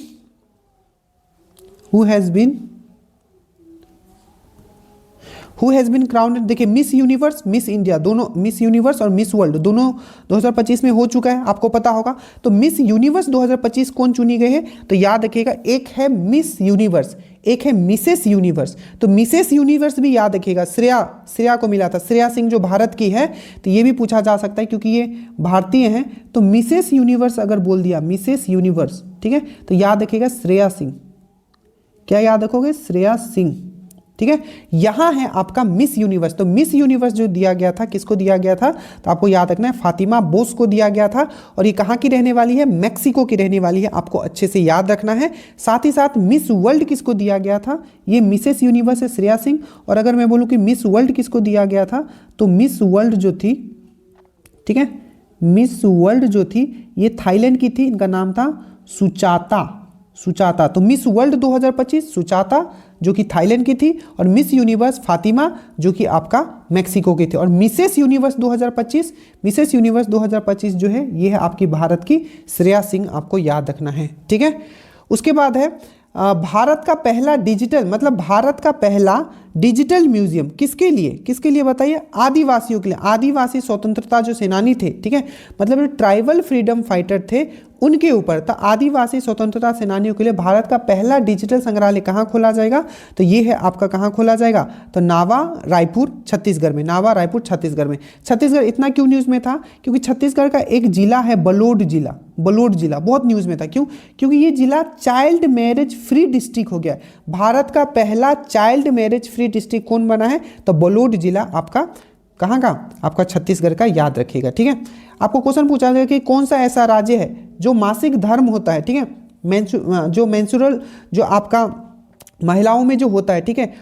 क्राउन्ड, देखिए मिस यूनिवर्स, मिस इंडिया, दोनों मिस यूनिवर्स और मिस वर्ल्ड दोनों 2025 में हो चुका है, आपको पता होगा। तो मिस यूनिवर्स 2025 कौन चुनी गई है? तो याद रखिएगा एक है मिस यूनिवर्स, एक है मिसेस यूनिवर्स। तो मिसेस यूनिवर्स भी याद रखिएगा श्रेया को मिला था, श्रेया सिंह जो भारत की है। तो ये भी पूछा जा सकता है क्योंकि ये भारतीय हैं। तो मिसेस यूनिवर्स अगर बोल दिया, मिसेस यूनिवर्स, ठीक है, तो याद रखिएगा श्रेया सिंह। क्या याद रखोगे? श्रेया सिंह, ठीक है। यहां है आपका मिस यूनिवर्स। तो मिस यूनिवर्स जो दिया गया था किसको दिया गया था? तो आपको याद रखना है फातिमा बोस को दिया गया था। और ये कहां की रहने वाली है? मैक्सिको की रहने वाली है, आपको अच्छे से याद रखना है। साथ ही साथ मिस वर्ल्ड किसको दिया गया था? ये मिसेस यूनिवर्स है श्रेया सिंह। और अगर मैं बोलूं कि मिस वर्ल्ड किसको दिया गया था, तो मिस वर्ल्ड जो थी, ठीक है, मिस वर्ल्ड जो थी ये थाईलैंड की थी, इनका नाम था सुचाता। तो मिस वर्ल्ड 2025 सुचाता जो कि थाईलैंड की थी, और मिस यूनिवर्स फातिमा जो कि आपका मैक्सिको की थी। और मिसेस यूनिवर्स 2025 जो है ये है आपकी भारत की श्रेया सिंह, आपको याद रखना है, ठीक है। उसके बाद है भारत का पहला डिजिटल, मतलब भारत का पहला डिजिटल म्यूजियम किसके लिए बताइए? आदिवासियों के लिए। आदिवासी स्वतंत्रता जो सेनानी थे, ठीक है, मतलब जो ट्राइबल फ्रीडम फाइटर थे उनके ऊपर। तो आदिवासी स्वतंत्रता सेनानियों के लिए भारत का पहला डिजिटल संग्रहालय कहाँ खोला जाएगा? तो ये है आपका, कहाँ खोला जाएगा? तो नावा रायपुर छत्तीसगढ़ में। नावा रायपुर छत्तीसगढ़ में। छत्तीसगढ़ इतना क्यों न्यूज़ में था? क्योंकि छत्तीसगढ़ का एक जिला है बलोड जिला। बलोड जिला बहुत न्यूज़ में था। क्यों? क्योंकि ये जिला चाइल्ड मैरिज फ्री डिस्ट्रिक्ट हो गया है। भारत का पहला चाइल्ड मैरिज फ्री डिस्ट्रिक्ट कौन बना है? तो बलोड जिला आपका कहाँ का? आपका छत्तीसगढ़ का, याद रखिएगा, ठीक है। आपको क्वेश्चन पूछा जाएगा कि कौन सा ऐसा राज्य है जो मासिक धर्म होता है, ठीक है, जो मेंस्ट्रुअल जो आपका महिलाओं में जो होता है, ठीक है,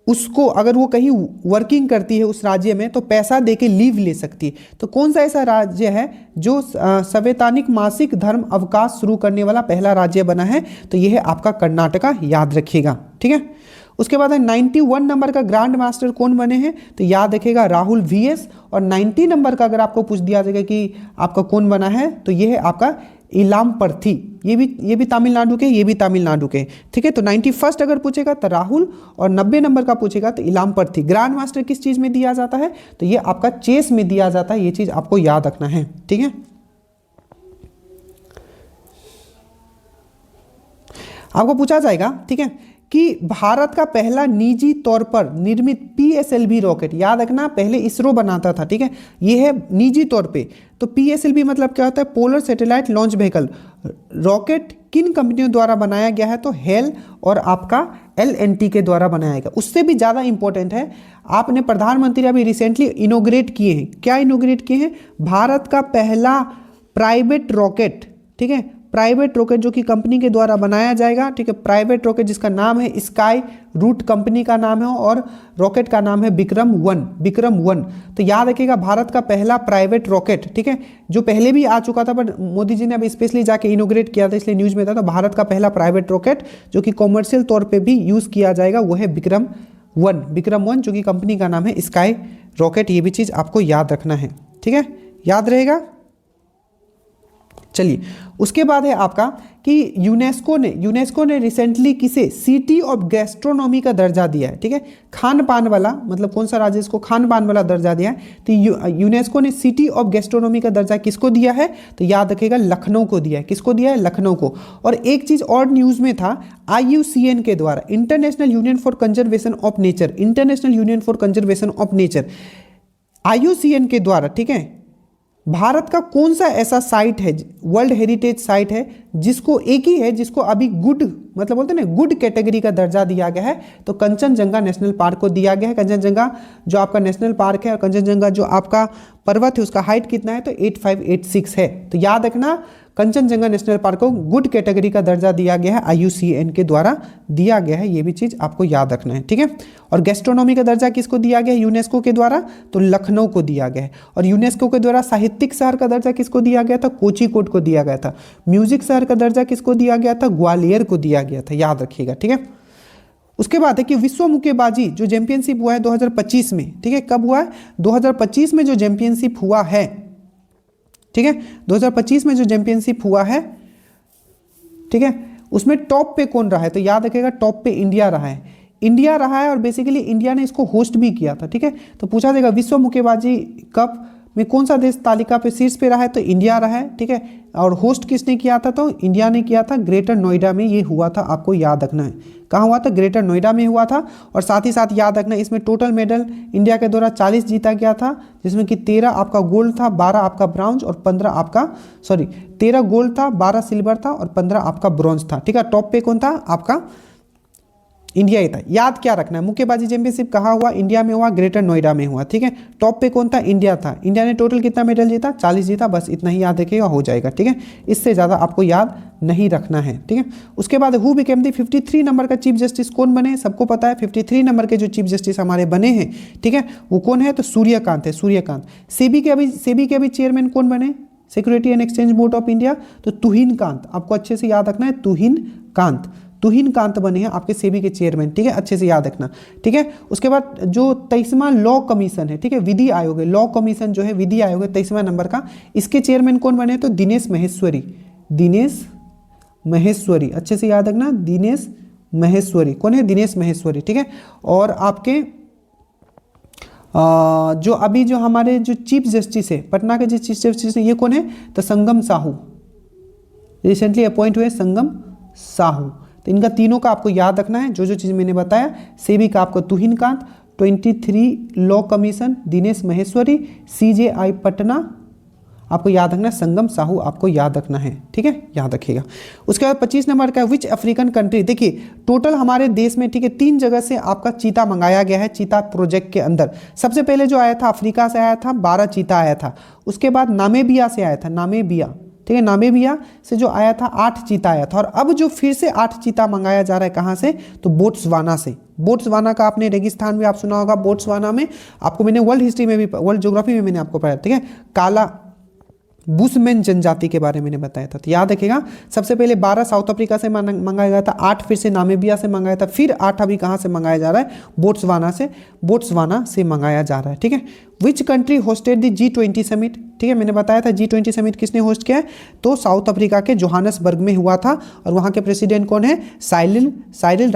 उसको अगर वो कहीं वर्किंग करती है उस राज्य में तो पैसा देके लीव ले सकती है। तो कौन सा ऐसा राज्य है जो संवैधानिक मासिक धर्म अवकाश शुरू करने वाला पहला राज्य बना है? तो यह है आपका कर्नाटका, याद रखिएगा, ठीक है। उसके बाद है 91 नंबर का ग्रैंड मास्टर कौन बने हैं? तो याद रखिएगा राहुल वीएस। और 90 नंबर का अगर आपको पूछ दिया जाएगा कि आपका कौन बना है, तो ये है आपका इलाम पर्थी। ये भी तमिलनाडु के, ये भी तमिलनाडु के, ठीक है। तो 91 अगर पूछेगा तो राहुल, और 90 नंबर का पूछेगा तो इलाम पर्थी। ग्रैंड मास्टर किस चीज़ में दिया जाता है? तो ये आपका चेस में दिया जाता है। ये चीज़ आपको याद रखना है, ठीक है। आपको पूछा जाएगा, ठीक है, कि भारत का पहला निजी तौर पर निर्मित पीएसएलवी रॉकेट, याद रखना पहले इसरो बनाता था, ठीक है, ये है निजी तौर पे। तो पीएसएलवी मतलब क्या होता है? Polar satellite launch vehicle. Rocket किन कंपनियों द्वारा बनाया गया है? तो हेल और आपका एलएनटी के द्वारा बनाया गया। उससे भी ज़्यादा इंपॉर्टेंट है, आपने प्रधानमंत्री अभी रिसेंटली इनोग्रेट किए हैं। क्या इनोग्रेट किए हैं? भारत का पहला प्राइवेट रॉकेट, ठीक है, प्राइवेट रॉकेट जो कि कंपनी के द्वारा बनाया जाएगा, ठीक है, प्राइवेट रॉकेट जिसका नाम है स्काई रूट, कंपनी का नाम है, और रॉकेट का नाम है विक्रम 1। तो याद रखिएगा भारत का पहला प्राइवेट रॉकेट, ठीक है, जो पहले भी आ चुका था पर मोदी जी ने अब स्पेशली जाके इनोग्रेट किया था इसलिए न्यूज़ में था। तो भारत का पहला प्राइवेट रॉकेट जो कि कॉमर्शियल तौर पर भी यूज़ किया जाएगा वो है विक्रम 1 जो कि कंपनी का नाम है स्काई रॉकेट। ये भी चीज़ आपको याद रखना है, ठीक है, याद रहेगा। चलिए, उसके बाद है आपका कि यूनेस्को ने रिसेंटली किसे सिटी ऑफ गैस्ट्रोनॉमी का दर्जा दिया है, ठीक है, खान पान वाला, मतलब कौन सा राज्य इसको खान पान वाला दर्जा दिया है? तो यूनेस्को ने सिटी ऑफ गैस्ट्रोनॉमी का दर्जा किसको दिया है? तो याद रखिएगा लखनऊ को दिया है। किसको दिया है? लखनऊ को। और एक चीज और न्यूज में था, IUCN के द्वारा, international union for conservation of nature, IUCN के द्वारा, ठीक है, भारत का कौन सा ऐसा साइट है, वर्ल्ड हेरिटेज साइट है, जिसको एक ही है जिसको अभी गुड, मतलब बोलते हैं ना, गुड कैटेगरी का दर्जा दिया गया है? तो कंचनजंगा नेशनल पार्क को दिया गया है। कंचनजंगा जो आपका नेशनल पार्क है, और कंचनजंगा जो आपका पर्वत है उसका हाइट कितना है? तो 8586 है। तो याद रखना कंचनजंगा नेशनल पार्क को गुड कैटेगरी का दर्जा दिया गया है, IUCN के द्वारा दिया गया है। ये भी चीज़ आपको याद रखना है, ठीक है। और गैस्ट्रोनॉमी का दर्जा किसको दिया गया है यूनेस्को के द्वारा? तो लखनऊ को दिया गया है। और यूनेस्को के द्वारा साहित्यिक शहर का दर्जा किसको दिया गया था? कोझीकोड को दिया गया था। म्यूजिक शहर का दर्जा किसको दिया गया था? ग्वालियर को दिया गया था, याद रखिएगा, ठीक है। उसके बाद है कि विश्व मुक्केबाजी जो चैंपियनशिप हुआ है 2025 में, ठीक है, कब हुआ है? 2025 में जो चैंपियनशिप हुआ है, ठीक है, 2025 में जो चैंपियनशिप हुआ है, ठीक है, उसमें टॉप पे कौन रहा है? तो याद रखिएगा टॉप पे इंडिया रहा है, और बेसिकली इंडिया ने इसको होस्ट भी किया था, ठीक है। तो पूछा जाएगा विश्व मुक्केबाजी कप में कौन सा देश तालिका पे शीर्ष पे रहा है? तो इंडिया रहा है, ठीक है। और होस्ट किसने किया था? तो इंडिया ने किया था। ग्रेटर नोएडा में ये हुआ था, आपको याद रखना है। कहाँ हुआ था? ग्रेटर नोएडा में हुआ था। और साथ ही साथ याद रखना इसमें टोटल मेडल इंडिया के द्वारा 40 जीता गया था, जिसमें कि 13 आपका गोल्ड था, 12 आपका ब्राउन्ज और 13 गोल्ड था, 12 सिल्वर था और 15 आपका ब्रॉन्ज था, ठीक है। टॉप पे कौन था? आपका इंडिया ही था। याद क्या रखना है? मुक्केबाजी चैंपियनशिप कहाँ हुआ? इंडिया में हुआ, ग्रेटर नोएडा में हुआ, ठीक है। टॉप पे कौन था? इंडिया था। इंडिया ने टोटल कितना मेडल जीता? 40 जीता। बस इतना ही याद रखिएगा, हो जाएगा, ठीक है। इससे ज़्यादा आपको याद नहीं रखना है, ठीक है। उसके बाद हु बिकेम द 53 नंबर का चीफ जस्टिस कौन बने? सबको पता है 53 नंबर के जो चीफ जस्टिस हमारे बने हैं, ठीक है, वो कौन है? तो सूर्यकांत है, सूर्यकांत। सेबी के अभी चेयरमैन कौन बने? Security and exchange board of India, तो तुहिन कांत। आपको अच्छे से याद रखना है, तुहिन कांत बने हैं आपके सेबी के चेयरमैन, ठीक है, अच्छे से याद रखना, ठीक है। उसके बाद जो 23वां लॉ कमीशन है, ठीक है, विधि आयोग है, लॉ कमीशन जो है विधि आयोग है 23वां नंबर का, इसके चेयरमैन कौन बने? तो दिनेश महेश्वरी, अच्छे से याद रखना, दिनेश महेश्वरी। कौन है? दिनेश महेश्वरी, ठीक है। और आपके जो अभी जो हमारे जो चीफ जस्टिस है, पटना के जो चीफ जस्टिस है, ये कौन है? तो संगम साहू, रिसेंटली अपॉइंट हुए संगम साहू। तो इनका तीनों का आपको याद रखना है, जो जो चीज़ मैंने बताया। सेबी का आपको Tuhin Kanta, 23 law commission Dinesh Maheshwari, CJI Patna आपको याद रखना है, संगम साहू आपको याद रखना है, ठीक है, याद रखिएगा। उसके बाद 25 नंबर का विच अफ्रीकन कंट्री, देखिए टोटल हमारे देश में, ठीक है, 3 जगह से आपका चीता मंगाया गया है चीता प्रोजेक्ट के अंदर। सबसे पहले जो आया था अफ्रीका से आया था, 12 चीता आया था। उसके बाद नामीबिया से आया था, नामीबिया, ठीक है, नामीबिया से जो आया था 8 चीता आया था। और अब जो फिर से 8 चीता मंगाया जा रहा है, कहाँ से? तो बोट्सवाना से। बोट्सवाना का आपने रेगिस्तान भी आप सुना होगा। बोट्सवाना में आपको मैंने वर्ल्ड हिस्ट्री में भी, वर्ल्ड ज्योग्राफी में मैंने आपको पढ़ाया, ठीक है, काला बुशमैन जनजाति के बारे में मैंने बताया था। तो याद रखिएगा, सबसे पहले 12 साउथ अफ्रीका से मंगाया गया था, 8 फिर से नामीबिया से मंगाया था, फिर 8 अभी कहाँ से मंगाया जा रहा है? बोट्सवाना से मंगाया जा रहा है, ठीक है। Which country hosted the G20 summit, ठीक है, मैंने बताया था G20 समिट किसने होस्ट किया है? तो साउथ अफ्रीका के जोहानसबर्ग में हुआ था। और वहाँ के प्रेसिडेंट कौन है? Cyril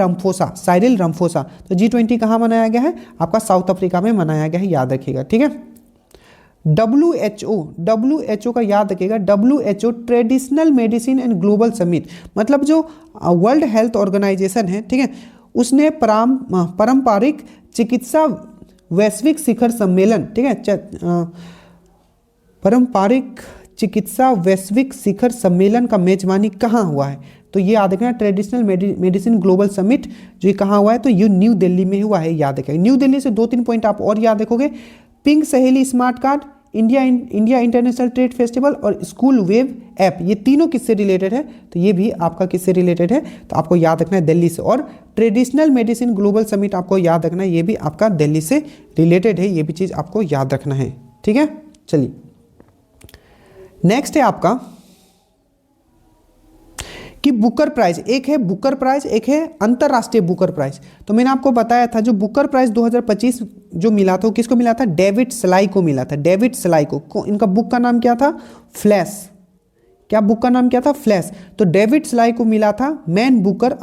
Ramaphosa. तो G20 कहाँ मनाया गया है? आपका साउथ अफ्रीका में मनाया गया है, याद रखिएगा, ठीक है। WHO का याद रखिएगा, WHO traditional medicine and global summit, मतलब जो वर्ल्ड हेल्थ ऑर्गेनाइजेशन है, ठीक है, उसने पारंपरिक चिकित्सा वैश्विक शिखर सम्मेलन, ठीक है, पारंपरिक चिकित्सा वैश्विक शिखर सम्मेलन का मेजबानी कहाँ हुआ है? तो ये याद रखना, ट्रेडिशनल मेडिसिन ग्लोबल समिट जो ये कहाँ हुआ है? तो ये न्यू दिल्ली में हुआ है, याद रखिएगा। न्यू दिल्ली से 2-3 पॉइंट आप और याद रखोगे, पिंक सहेली smart card, India international trade festival और स्कूल वेब ऐप, ये तीनों किससे रिलेटेड है? तो ये भी आपका किससे रिलेटेड है? तो आपको याद रखना है दिल्ली से। और ट्रेडिशनल मेडिसिन ग्लोबल समिट आपको याद रखना है, ये भी आपका दिल्ली से रिलेटेड है, ये भी चीज़ आपको याद रखना है, ठीक है। चलिए नेक्स्ट है आपका कि बुकर प्राइज, एक है बुकर प्राइज, एक है अंतरराष्ट्रीय बुकर प्राइज। तो मैंने आपको बताया था जो बुकर प्राइज 2025 जो मिला था, किसको मिला था? डेविड स्लाई को मिला था, डेविड स्लाई को। इनका बुक का नाम क्या था? फ्लैश। क्या बुक का नाम क्या था? फ्लैश। तो डेविड स्लाई को मिला था मैन बुकर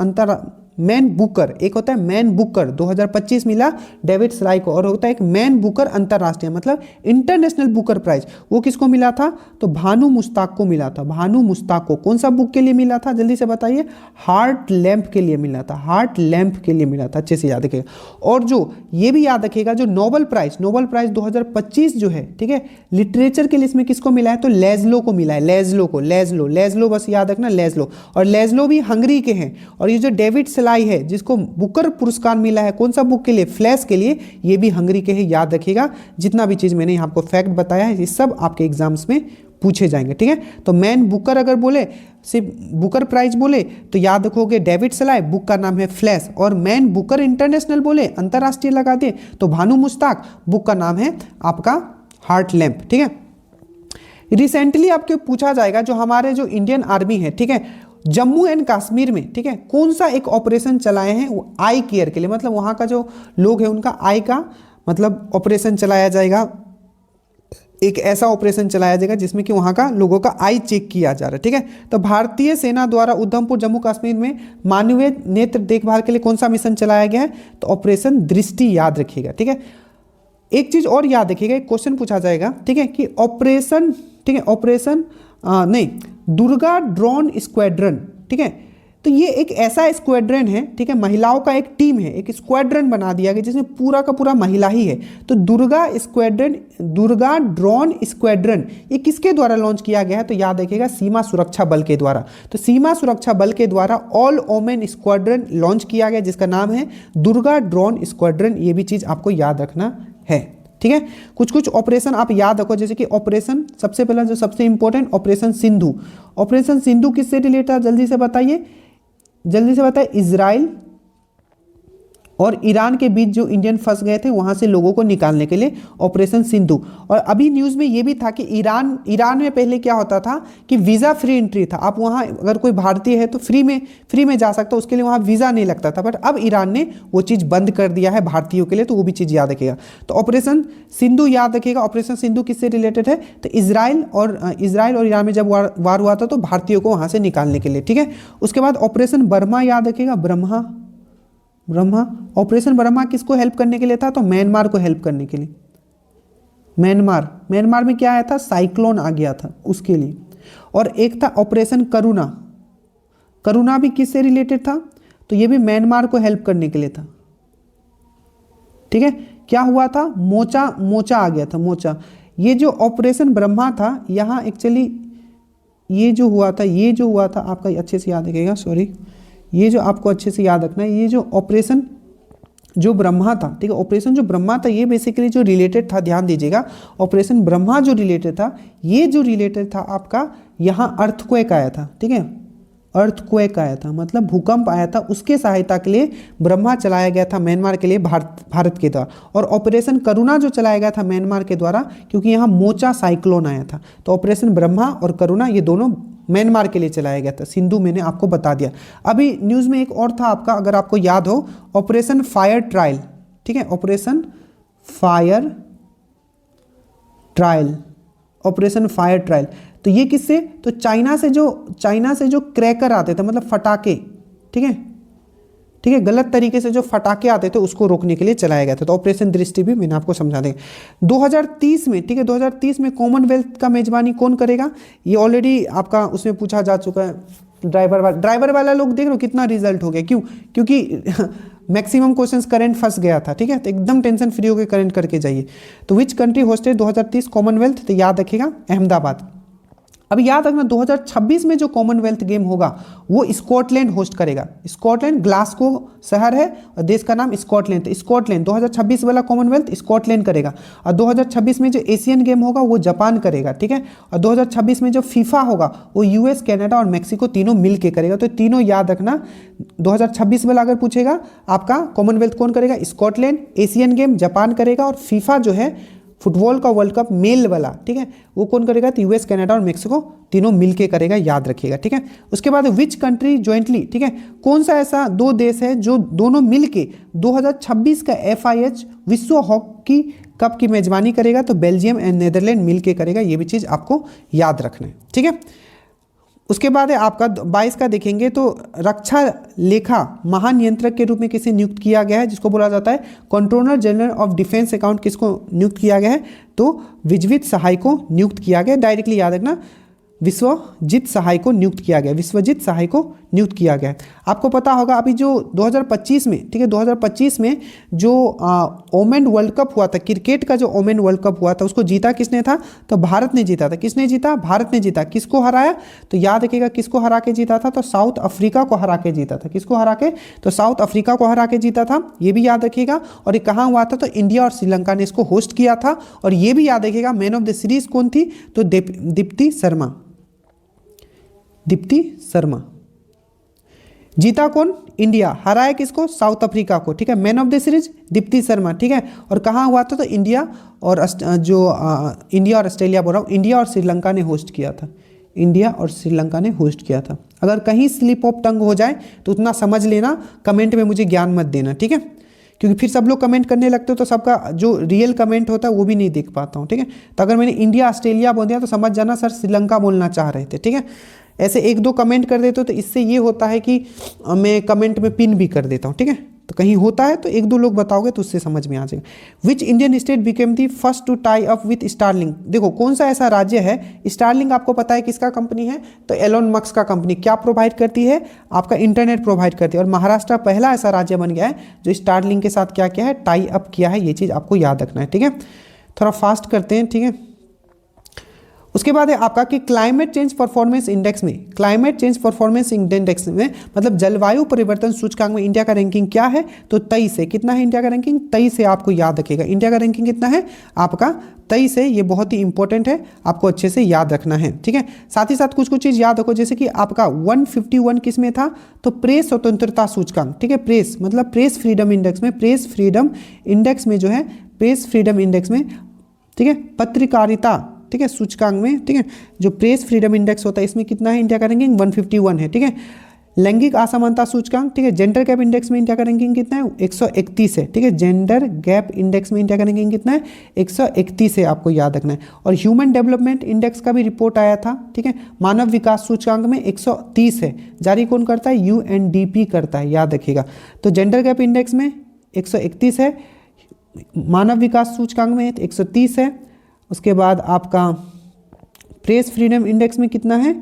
मैन बुकर, एक होता है मैन बुकर 2025 मिला डेविड स्लाई को, और होता है एक मैन बुकर अंतरराष्ट्रीय मतलब इंटरनेशनल बुकर प्राइज, वो किसको मिला था? तो भानु मुश्ताक को मिला था। भानु मुश्ताक को कौन सा बुक के लिए मिला था? जल्दी से बताइए। हार्ट लैम्प के लिए मिला था, हार्ट लैम्प के लिए मिला था, अच्छे से याद रखिएगा। और जो ये भी याद रखिएगा, जो नोबेल प्राइज 2025 जो है, ठीक है, लिटरेचर के लिए इसमें किसको मिला है? तो लेज़लो को मिला है, लेज़लो बस याद रखना, लेज़लो। और लेज़लो भी हंगरी के हैं। और ये जो डेविड स्लाई है जिसको बुकर पुरस्कार मिला है, कौन सा बुक के लिए? फ्लैश के लिए, ये भी हंगरी के हैं, याद रखिएगा। जितना भी चीज मैंने आपको फैक्ट बताया है, ये सब आपके एग्जाम्स में पूछे जाएंगे, ठीक है। तो मैन बुकर अगर बोले, सिर्फ बुकर प्राइज बोले तो याद रखोगे डेविड स्लाई, बुक का नाम है फ्लैश। और मैन बुकर इंटरनेशनल बोले, अंतरराष्ट्रीय लगा दे, तो भानु मुश्ताक, बुक का नाम है आपका हार्ट लैम्प, ठीक है। रिसेंटली आपके पूछा जाएगा जो हमारे जो इंडियन आर्मी है, ठीक है, जम्मू एंड कश्मीर में, ठीक है, कौन सा एक ऑपरेशन चलाए हैं? वो आई केयर के लिए, मतलब वहाँ का जो लोग है उनका आई का मतलब ऑपरेशन चलाया जाएगा। एक ऐसा ऑपरेशन चलाया जाएगा जिसमें कि वहाँ का लोगों का आई चेक किया जा रहा है, ठीक है। तो भारतीय सेना द्वारा उधमपुर जम्मू कश्मीर में मानवीय नेत्र देखभाल के लिए कौन सा मिशन चलाया गया है? तो ऑपरेशन दृष्टि, याद रखिएगा, ठीक है। एक चीज और याद रखिएगा, एक क्वेश्चन पूछा जाएगा, ठीक है, कि ऑपरेशन, ठीक है, ऑपरेशन नहीं, दुर्गा ड्रोन स्क्वाड्रन, ठीक है, तो ये एक ऐसा स्क्वाड्रन है, ठीक है, महिलाओं का एक टीम है, एक स्क्वाड्रन बना दिया गया जिसमें पूरा का पूरा महिला ही है। तो दुर्गा ड्रोन स्क्वाड्रन ये किसके द्वारा लॉन्च किया गया है? तो याद रखिएगा सीमा सुरक्षा बल के द्वारा। तो सीमा सुरक्षा बल के द्वारा ऑल ओमेन स्क्वाड्रन लॉन्च किया गया जिसका नाम है दुर्गा ड्रोन स्क्वाड्रन, ये भी चीज आपको याद रखना है, ठीक है। कुछ ऑपरेशन आप याद रखो, जैसे कि ऑपरेशन, सबसे पहला जो सबसे important operation Sindhu. Operation Sindhu किससे रिलेटेड है? जल्दी से बताइए, इजराइल और ईरान के बीच जो इंडियन फंस गए थे वहां से लोगों को निकालने के लिए ऑपरेशन सिंधु। और अभी न्यूज़ में ये भी था कि ईरान में पहले क्या होता था कि वीज़ा फ्री एंट्री था, आप वहां अगर कोई भारतीय है तो फ्री में जा सकता, उसके लिए वहां वीज़ा नहीं लगता था। बट अब ईरान ने वो चीज़ बंद कर दिया है भारतीयों के लिए, तो वो भी चीज़ याद रखिएगा। तो ऑपरेशन सिंधु याद रखिएगा। ऑपरेशन सिंधु किससे रिलेटेड है? तो इजराइल और ईरान में जब वार हुआ था तो भारतीयों को वहां से निकालने के लिए, ठीक है। उसके बाद ऑपरेशन ब्रह्मा याद रखिएगा। ब्रह्मा ऑपरेशन ब्रह्मा किसको हेल्प करने के लिए था? तो म्यांमार को हेल्प करने के लिए। म्यांमार में क्या आया था? साइक्लोन आ गया था उसके लिए। और एक था ऑपरेशन करुणा भी किससे रिलेटेड था? तो ये भी म्यांमार को हेल्प करने के लिए था, ठीक है। क्या हुआ था? मोचा आ गया था, मोचा। ये जो ऑपरेशन ब्रह्मा था यहाँ एक्चुअली ये जो हुआ था आपका अच्छे से याद रखिएगा, सॉरी, ये जो आपको अच्छे से याद रखना है, ये जो ऑपरेशन जो ब्रह्मा था, ठीक है, ऑपरेशन जो ब्रह्मा था ये बेसिकली जो रिलेटेड था, ध्यान दीजिएगा, ऑपरेशन ब्रह्मा जो रिलेटेड था, ये जो रिलेटेड था आपका यहाँ अर्थक्वेक आया था, ठीक है, अर्थक्वेक आया था मतलब भूकंप आया था, उसके सहायता के लिए ब्रह्मा चलाया गया था म्यांमार के लिए भारत के द्वारा। और ऑपरेशन करुणा जो चलाया गया था म्यांमार के द्वारा, क्योंकि यहाँ मोचा साइक्लोन आया था। तो ऑपरेशन ब्रह्मा और करुणा ये दोनों म्यांमार के लिए चलाया गया था। सिंधु मैंने आपको बता दिया। अभी न्यूज़ में एक और था आपका, अगर आपको याद हो, ऑपरेशन फायर ट्रायल, ठीक है, ऑपरेशन फायर ट्रायल। तो ये किससे? तो चाइना से जो क्रैकर आते थे, मतलब फटाके, ठीक है, गलत तरीके से जो फटाके आते थे उसको रोकने के लिए चलाया गया था। तो ऑपरेशन दृष्टि भी मैंने आपको समझा दें। 2030 में, ठीक है, 2030 में कॉमनवेल्थ का मेजबानी कौन करेगा? ये ऑलरेडी आपका उसमें पूछा जा चुका है। ड्राइवर वाला लोग देख लो कितना रिजल्ट हो गया, क्यों? क्योंकि मैक्सिमम क्वेश्चंस करंट फंस गया था, ठीक है। तो एकदम टेंशन फ्री होकर करंट करके जाइए। तो विच कंट्री होस्टेड 2030 कॉमनवेल्थ? तो याद रखिएगा अहमदाबाद। अभी याद रखना 2026 में जो कॉमनवेल्थ गेम होगा वो स्कॉटलैंड होस्ट करेगा। स्कॉटलैंड, ग्लासगो शहर है और देश का नाम स्कॉटलैंड। तो स्कॉटलैंड 2026 वाला कॉमनवेल्थ स्कॉटलैंड करेगा। और 2026 में जो एशियन गेम होगा वो जापान करेगा, ठीक है। और 2026 में जो फीफा होगा वो यूएस, कनाडा और मैक्सिको तीनों मिल के करेगा। तो तीनों याद रखना। 2026 वाला अगर पूछेगा आपका कॉमनवेल्थ कौन करेगा? स्कॉटलैंड, एशियन गेम जापान करेगा, और फीफा जो है फुटबॉल का वर्ल्ड कप मेल वाला, ठीक है, वो कौन करेगा? तो यूएस, कनाडा और मैक्सिको तीनों मिलके करेगा, याद रखिएगा, ठीक है। उसके बाद विच कंट्री ज्वाइंटली, ठीक है, कौन सा ऐसा दो देश है जो दोनों मिलके 2026 का FIH विश्व हॉकी कप की मेजबानी करेगा? तो बेल्जियम एंड नीदरलैंड मिलके करेगा। ये भी चीज़ आपको याद रखना है, ठीक है। उसके बाद है आपका 22 का देखेंगे तो रक्षा लेखा महानियंत्रक के रूप में किसे नियुक्त किया गया है, जिसको बोला जाता है controller general of defence account. किसको नियुक्त किया गया है? तो विश्वजीत सहाय को नियुक्त किया गया। डायरेक्टली याद रखना, विश्वजीत सहाय को नियुक्त किया गया, विश्वजीत सहाय को नियुक्त किया गया। आपको पता होगा अभी जो 2025 में, ठीक है, 2025 में जो ओमेन वर्ल्ड कप हुआ था, क्रिकेट का जो ओमेन वर्ल्ड कप हुआ था, उसको जीता किसने था? तो भारत ने जीता था। किसने जीता? भारत ने जीता। किसको हराया? तो याद रखिएगा किसको हरा के जीता था? तो साउथ अफ्रीका को हरा के जीता था। किसको हरा के? तो साउथ अफ्रीका को हरा के जीता था, ये भी याद रखिएगा। और ये कहाँ हुआ था? तो इंडिया और श्रीलंका ने इसको होस्ट किया था। और ये भी याद रखिएगा मैन ऑफ द सीरीज कौन थी? तो दीप्ति शर्मा। जीता कौन? इंडिया। हराया किसको? साउथ अफ्रीका को, ठीक है। Man of the series Deepti Sharma, ठीक है। और कहाँ हुआ था? तो इंडिया और ऑस्ट्रेलिया बोल रहा हूँ, इंडिया और श्रीलंका ने होस्ट किया था। इंडिया और श्रीलंका ने होस्ट किया था। अगर कहीं स्लिप ऑफ टंग हो जाए तो उतना समझ लेना, कमेंट में मुझे ज्ञान मत देना, ठीक है, क्योंकि फिर सब लोग कमेंट करने लगते हो तो सबका जो रियल कमेंट होता है वो भी नहीं देख पाता हूँ, ठीक है। तो अगर मैंने इंडिया ऑस्ट्रेलिया बोल दिया तो समझ जाना सर श्रीलंका बोलना चाह रहे थे, ठीक है। ऐसे एक दो कमेंट कर देते हो तो इससे ये होता है कि मैं कमेंट में पिन भी कर देता हूँ, ठीक है। तो कहीं होता है तो एक दो लोग बताओगे तो उससे समझ में आ जाएगा। Which Indian state became the first to tie up with Starlink? देखो कौन सा ऐसा राज्य है, स्टारलिंक आपको पता है किसका कंपनी है? तो एलोन मस्क का कंपनी। क्या प्रोवाइड करती है? आपका इंटरनेट प्रोवाइड करती है। और महाराष्ट्र पहला ऐसा राज्य बन गया है जो स्टारलिंक के साथ क्या किया है? टाई अप किया है। ये चीज़ आपको याद रखना है, ठीक है। थोड़ा फास्ट करते हैं, ठीक है। उसके बाद है आपका कि क्लाइमेट चेंज परफॉर्मेंस इंडेक्स में, क्लाइमेट चेंज परफॉर्मेंस इंडेक्स में मतलब जलवायु परिवर्तन सूचकांक में इंडिया का रैंकिंग क्या है, तो 23 है। कितना है इंडिया का रैंकिंग? 23 है। आपको याद रखिएगा इंडिया का रैंकिंग कितना है आपका 23 है। ये बहुत ही इंपॉर्टेंट है, आपको अच्छे से याद रखना है, ठीक है। साथ ही साथ कुछ कुछ चीज़ याद रखो, जैसे कि आपका 151 किस में था, तो प्रेस स्वतंत्रता सूचकांक, ठीक है। प्रेस मतलब प्रेस फ्रीडम इंडेक्स में, प्रेस फ्रीडम इंडेक्स में जो है, प्रेस फ्रीडम इंडेक्स में, ठीक है, पत्रकारिता, ठीक है, सूचकांक में, ठीक है, जो प्रेस फ्रीडम इंडेक्स होता है इसमें कितना है इंडिया का रैंकिंग 151 है, ठीक है। लैंगिक असमानता सूचकांक, ठीक है, जेंडर गैप इंडेक्स में इंडिया का रैंकिंग कितना है 131 है, ठीक है। जेंडर गैप इंडेक्स में इंडिया का रैंकिंग कितना है 131 है, आपको याद रखना है। और ह्यूमन डेवलपमेंट इंडेक्स का भी रिपोर्ट आया था, ठीक है, मानव विकास सूचकांक में 130 है। जारी कौन करता है? UNDP करता है, याद रखिएगा। तो जेंडर गैप इंडेक्स में 131 है, मानव विकास सूचकांक में 130 है। उसके बाद आपका प्रेस फ्रीडम इंडेक्स में कितना है,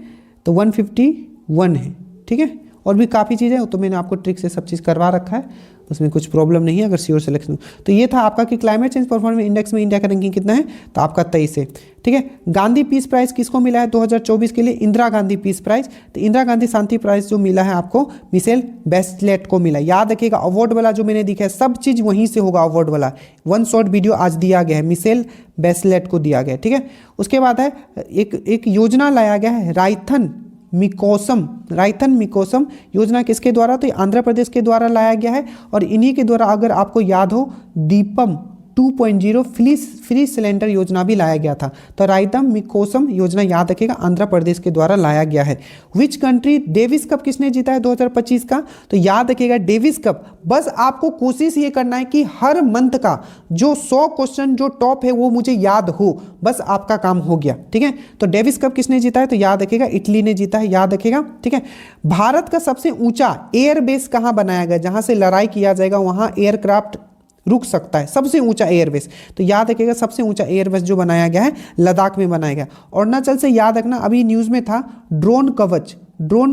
तो 151 है, ठीक है। और भी काफ़ी चीज़ें हैं, तो मैंने आपको ट्रिक से सब चीज़ करवा रखा है, उसमें कुछ प्रॉब्लम नहीं है अगर श्योर सिलेक्शन। तो ये था आपका कि क्लाइमेट चेंज परफॉर्मेंस इंडेक्स में इंडिया का रैंकिंग कितना है, तो आपका 23 है, ठीक है। गांधी पीस प्राइज किसको मिला है 2024 के लिए? Indira Gandhi peace prize. तो इंदिरा गांधी शांति प्राइज जो मिला है आपको मिशेल बैचलेट को मिला। याद रखिएगा अवार्ड वाला जो मैंने दिखा है सब चीज़ वहीं से होगा, अवार्ड वाला वन शॉर्ट वीडियो आज दिया गया है, मिशेल बैचलेट को दिया गया है, ठीक है। उसके बाद है एक योजना लाया गया है राइथन मिकोसम योजना किसके द्वारा? तो आंध्र प्रदेश के द्वारा लाया गया है। और इन्हीं के द्वारा अगर आपको याद हो दीपम 2.0 फ्री सिलेंडर योजना भी लाया गया था। तो राइतम मिकोसम योजना याद रखिएगा आंध्र प्रदेश के द्वारा लाया गया है। विच कंट्री डेविस कप किसने जीता है 2025 का? तो याद रखिएगा डेविस कप, बस आपको कोशिश ये करना है कि हर मंथ का जो 100 क्वेश्चन जो टॉप है वो मुझे याद हो, बस आपका काम हो गया, ठीक है। तो डेविस कप किसने जीता है? तो याद रखिएगा इटली ने जीता है, याद रखिएगा, ठीक है। भारत का सबसे ऊंचा एयरबेस कहाँ बनाया गया? जहां से लड़ाई किया जाएगा वहां एयरक्राफ्ट रुक सकता है, सबसे ऊंचा एयरबेस। तो याद रखिएगा सबसे ऊंचा एयरबेस जो बनाया गया है लद्दाख में बनाया गया। अरुणाचल से याद रखना, अभी न्यूज़ में था ड्रोन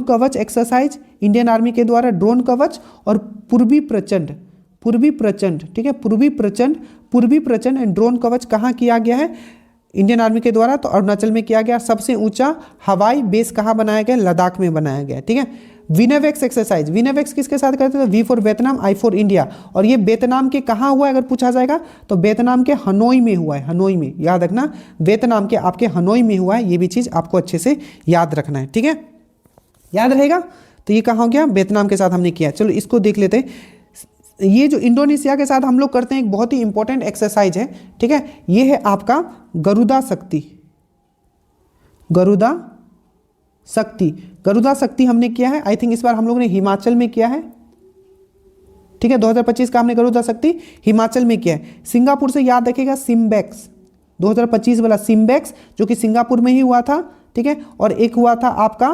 कवच एक्सरसाइज इंडियन आर्मी के द्वारा, ड्रोन कवच और पूर्वी प्रचंड, ठीक है, पूर्वी प्रचंड एंड ड्रोन कवच कहाँ किया गया है इंडियन आर्मी के द्वारा? तो अरुणाचल में किया गया। सबसे ऊंचा हवाई बेस कहाँ बनाया गया? लद्दाख में बनाया गया, ठीक है। विनावेक्स एक्सरसाइज, विनावेक्स किसके साथ करते हैं? V for Vietnam, I for India. और ये वियतनाम के कहाँ हुआ है अगर पूछा जाएगा? तो वियतनाम के हनोई में हुआ है, हनोई में, याद रखना वियतनाम के आपके हनोई में हुआ है। ये भी चीज़ आपको अच्छे से याद रखना है, ठीक है, याद रहेगा। तो ये कहाँ हो गया? वियतनाम के साथ हमने किया। चलो इसको देख लेते हैं। ये जो इंडोनेशिया के साथ हम लोग करते हैं एक बहुत ही इंपॉर्टेंट एक्सरसाइज है, ठीक है। ये है आपका गरुड़ा शक्ति हमने किया है। आई थिंक इस बार हम लोगों ने हिमाचल में किया है, ठीक है। 2025 का हमने गरुड़ा शक्ति हिमाचल में किया है। सिंगापुर से याद रखिएगा सिम्बेक्स 2025 वाला सिम्बेक्स जो कि सिंगापुर में ही हुआ था, ठीक है। और एक हुआ था आपका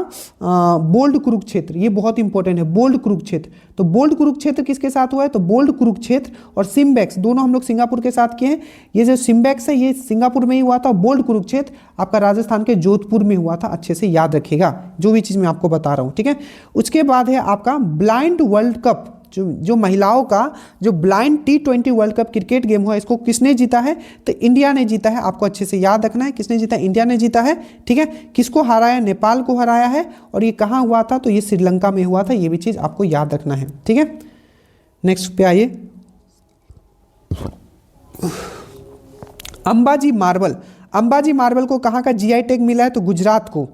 बोल्ड कुरुक्षेत्र, ये बहुत इंपॉर्टेंट है, बोल्ड कुरुक्षेत्र। तो बोल्ड कुरुक्षेत्र किसके साथ हुआ है? तो बोल्ड कुरुक्षेत्र और सिम्बेक्स दोनों हम लोग सिंगापुर के साथ किए हैं। ये जो सिम्बेक्स है ये सिंगापुर में ही हुआ था, बोल्ड कुरुक्षेत्र आपका राजस्थान के जोधपुर में हुआ था। अच्छे से याद रखिएगा जो भी चीज़ मैं आपको बता रहा हूँ, ठीक है। उसके बाद है आपका ब्लाइंड वर्ल्ड कप, जो महिलाओं का जो blind T20 world cup cricket game हुआ, इसको किसने जीता है? तो इंडिया ने जीता है। आपको अच्छे से याद रखना है किसने जीता है, इंडिया ने जीता है, ठीक है। किसको हराया? नेपाल को हराया है। और ये कहाँ हुआ था? तो ये श्रीलंका में हुआ था। ये भी चीज़ आपको याद रखना है, ठीक है। नेक्स्ट पे आइए, अंबाजी मार्बल को कहाँ का GI टैग मिला है? तो गुजरात को।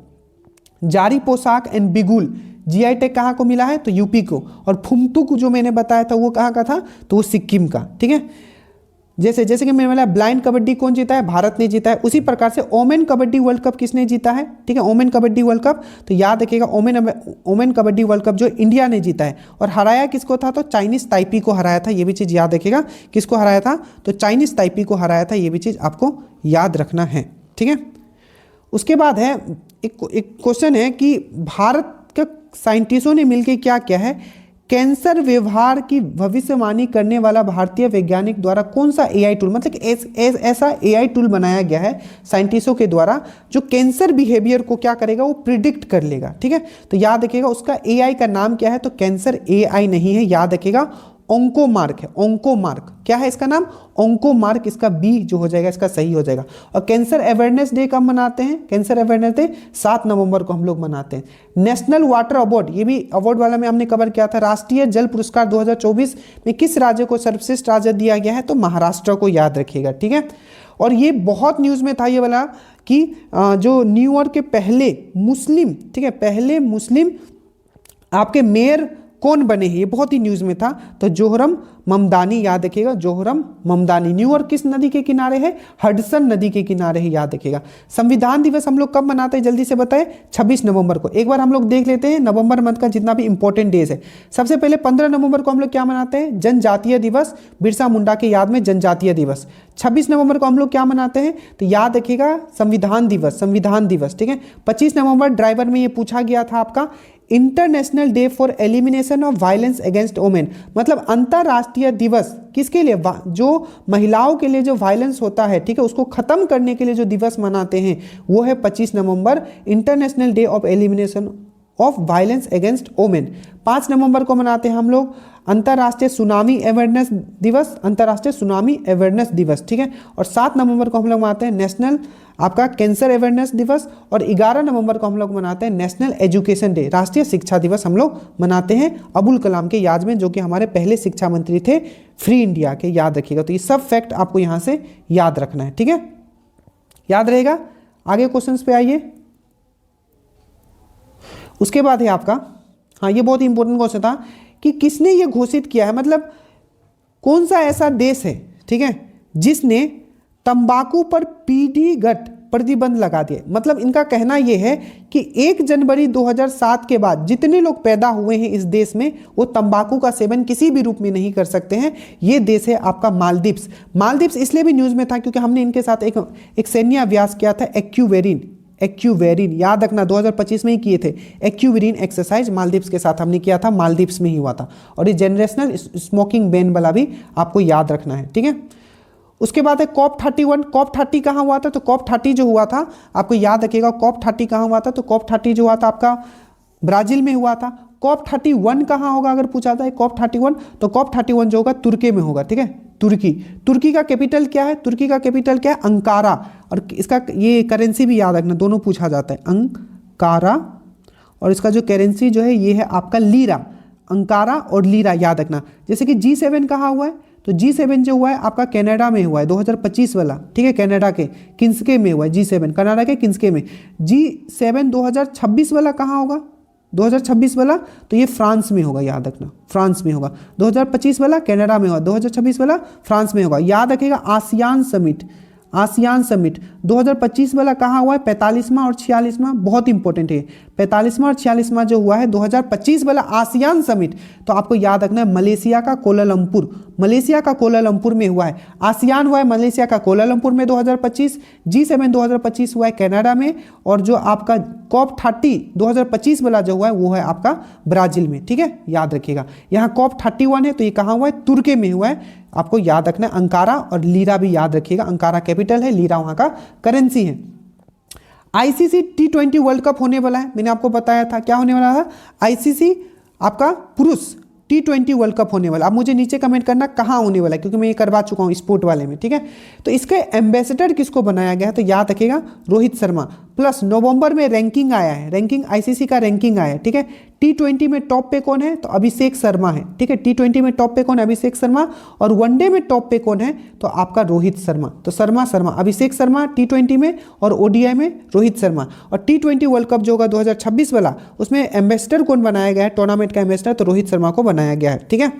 जारी पोशाक एंड बिगुल GI टैग कहाँ को मिला है? तो यूपी को। और फुमतुक जो मैंने बताया था वो कहाँ का था? तो वो सिक्किम का, ठीक है। जैसे कि मैंने बोला ब्लाइंड कबड्डी कौन जीता है? भारत ने जीता है। उसी प्रकार से ओमेन कबड्डी वर्ल्ड कप किसने जीता है? ठीक है, ओमेन कबड्डी वर्ल्ड कप। तो याद रखिएगा ओमेन कबड्डी वर्ल्ड कप जो इंडिया ने जीता है। और हराया किसको था? तो चाइनीज ताइपी को हराया था। ये भी चीज़ याद रखिएगा, किसको हराया था? तो चाइनीज ताइपी को हराया था। ये भी चीज़ आपको याद रखना है, ठीक है। उसके बाद है एक क्वेश्चन है कि भारत के साइंटिस्टों ने मिलकर क्या किया है? कैंसर व्यवहार की भविष्यवाणी करने वाला भारतीय वैज्ञानिक द्वारा कौन सा AI टूल, मतलब ऐसा AI टूल बनाया गया है साइंटिस्टों के द्वारा जो कैंसर बिहेवियर को क्या करेगा? वो प्रिडिक्ट कर लेगा, ठीक है। तो याद रखिएगा उसका AI का नाम क्या है? तो कैंसर AI नहीं है, याद रखिएगा ओंकोमार्क है, ओंकोमार्क। क्या है इसका नाम? ओंकोमार्क। इसका बी जो हो जाएगा इसका सही हो जाएगा। और कैंसर अवेयरनेस डे कब मनाते हैं? कैंसर अवेयरनेस डे 7 नवंबर को हम लोग मनाते हैं। नेशनल वाटर अवार्ड, ये भी अवार्ड वाला में हमने कवर किया था। राष्ट्रीय जल पुरस्कार 2024 में किस राज्य को सर्वश्रेष्ठ राज्य दिया गया है? तो महाराष्ट्र को, याद रखिएगा, ठीक है। और ये बहुत न्यूज़ में था ये वाला कि जो न्यूयॉर्क के पहले मुस्लिम, ठीक है, पहले मुस्लिम आपके मेयर कौन बने हैं, ये बहुत ही न्यूज़ में था। तो जोहरम ममदानी, याद रखिएगा, जोहरम ममदानी। न्यूयॉर्क किस नदी के किनारे है? हडसन नदी के किनारे है, याद रखिएगा। संविधान दिवस हम लोग कब मनाते हैं, जल्दी से बताएं? 26 नवंबर को। एक बार हम लोग देख लेते हैं नवंबर मंथ का जितना भी इंपॉर्टेंट डेज है। सबसे पहले 15 नवंबर को हम लोग क्या मनाते हैं? जनजातीय दिवस, बिरसा मुंडा के याद में जनजातीय दिवस। 26 नवंबर को हम लोग क्या मनाते हैं? तो याद रखिएगा संविधान दिवस, संविधान दिवस, ठीक है। 25 नवंबर ड्राइवर में ये पूछा गया था आपका international day for elimination of violence against women, मतलब अंतरराष्ट्रीय दिवस किसके लिए? जो महिलाओं के लिए जो वायलेंस होता है, ठीक है, उसको खत्म करने के लिए जो दिवस मनाते हैं वो है 25 नवंबर, international day of elimination of violence against women. 5 नवंबर को मनाते हैं हम लोग अंतर्राष्ट्रीय सुनामी अवेयरनेस दिवस, अंतर्राष्ट्रीय सुनामी अवेयरनेस दिवस, ठीक है। और 7 नवंबर को हम लोग मनाते हैं नेशनल आपका कैंसर अवेयरनेस दिवस। और 11 नवंबर को हम लोग मनाते हैं नेशनल एजुकेशन डे, राष्ट्रीय शिक्षा दिवस हम लोग मनाते हैं अबुल कलाम के याद में, जो कि हमारे पहले शिक्षा मंत्री थे फ्री इंडिया के, याद रखिएगा। तो ये सब फैक्ट आपको यहाँ से याद रखना है, ठीक है, याद रहेगा। आगे क्वेश्चंस पे आइए। उसके बाद है आपका, हाँ ये बहुत इंपॉर्टेंट क्वेश्चन था कि किसने ये घोषित किया है, मतलब कौन सा ऐसा देश है, ठीक है, जिसने तंबाकू पर पीढ़ीगत प्रतिबंध लगा दिया। मतलब इनका कहना यह है कि 1 जनवरी 2007 के बाद जितने लोग पैदा हुए हैं इस देश में वो तंबाकू का सेवन किसी भी रूप में नहीं कर सकते हैं। ये देश है आपका मालदीव्स। मालदीव्स इसलिए भी न्यूज़ में था क्योंकि हमने इनके साथ एक सैन्य अभ्यास किया था, एक्यूवेरिन, याद रखना 2025 में ही किए थे। एक्यूवेरिन एक्सरसाइज मालदीव्स के साथ हमने किया था, मालदीव्स में ही हुआ था। और ये जनरेशनल स्मोकिंग बैन वाला भी आपको याद रखना है, ठीक है। उसके बाद है COP 31। COP 30 कहाँ हुआ था? तो COP 30 जो हुआ था आपको याद रखिएगा। COP 30 कहाँ हुआ था? तो COP 30 जो हुआ था आपका ब्राजील में हुआ था। COP 31 कहाँ होगा अगर पूछा जाए COP 31, तो COP 31 जो होगा तुर्की में होगा, ठीक है, तुर्की। तुर्की का कैपिटल क्या है? तुर्की का कैपिटल क्या है? अंकारा। और इसका ये करेंसी भी याद रखना, दोनों पूछा जाता है, अंकारा। और इसका जो करेंसी जो है ये है आपका लीरा, अंकारा और लीरा, याद रखना। जैसे कि G7 कहाँ हुआ है? तो G7 जो हुआ है आपका कनाडा में हुआ है 2025 वाला, ठीक है, कनाडा के किन्सके में हुआ है G7, कनाडा के किन्सके में। G7 2026 वाला कहाँ होगा? 2026 वाला तो ये फ्रांस में होगा, याद रखना, फ्रांस में होगा। 2025 वाला कनाडा में होगा, 2026 वाला फ्रांस में होगा, याद रखिएगा। आसियान समिट, आसियान समिट 2025 वाला कहाँ हुआ है? 45वां और 46वां, बहुत इंपॉर्टेंट है। 45वां और 46वां जो हुआ है 2025 वाला आसियान समिट, तो आपको याद रखना है मलेशिया का कोलालमपुर, मलेशिया का कोलालमपुर में हुआ है। आसियान हुआ है मलेशिया का कोलालमपुर में 2025, G7 2025 हुआ है कनाडा में, और जो आपका COP 30 2025 वाला जो हुआ है वो है आपका ब्राजील में, ठीक है, याद रखिएगा। यहाँ COP 31 है तो ये कहाँ हुआ है? तुर्की में हुआ है, आपको याद रखना है। अंकारा और लीरा भी याद रखिएगा, अंकारा कैपिटल है, लीरा वहाँ का करेंसी है। ICC T20 वर्ल्ड कप होने वाला है, मैंने आपको बताया था क्या होने वाला था। ICC आपका पुरुष T20 वर्ल्ड कप होने वाला। अब मुझे नीचे कमेंट करना कहाँ होने वाला है, क्योंकि मैं ये करवा चुका हूँ स्पोर्ट वाले में, ठीक है। तो इसके एम्बेसडर किसको बनाया गया है? तो याद रखिएगा रोहित शर्मा। प्लस नवंबर में रैंकिंग आया है, रैंकिंग ICC का रैंकिंग आया है, ठीक है। T20 में टॉप पे कौन है? तो अभिषेक शर्मा है, ठीक है। T20 में टॉप पे कौन है? अभिषेक शर्मा। और वनडे में टॉप पे कौन है? तो आपका रोहित शर्मा। तो शर्मा, अभिषेक शर्मा T20 में, और ODI में रोहित शर्मा। और T20 वर्ल्ड कप जो होगा 2026 वाला, उसमें एम्बेसडर कौन बनाया गया है टूर्नामेंट का एम्बेसडर? तो रोहित शर्मा को बनाया गया है, ठीक है।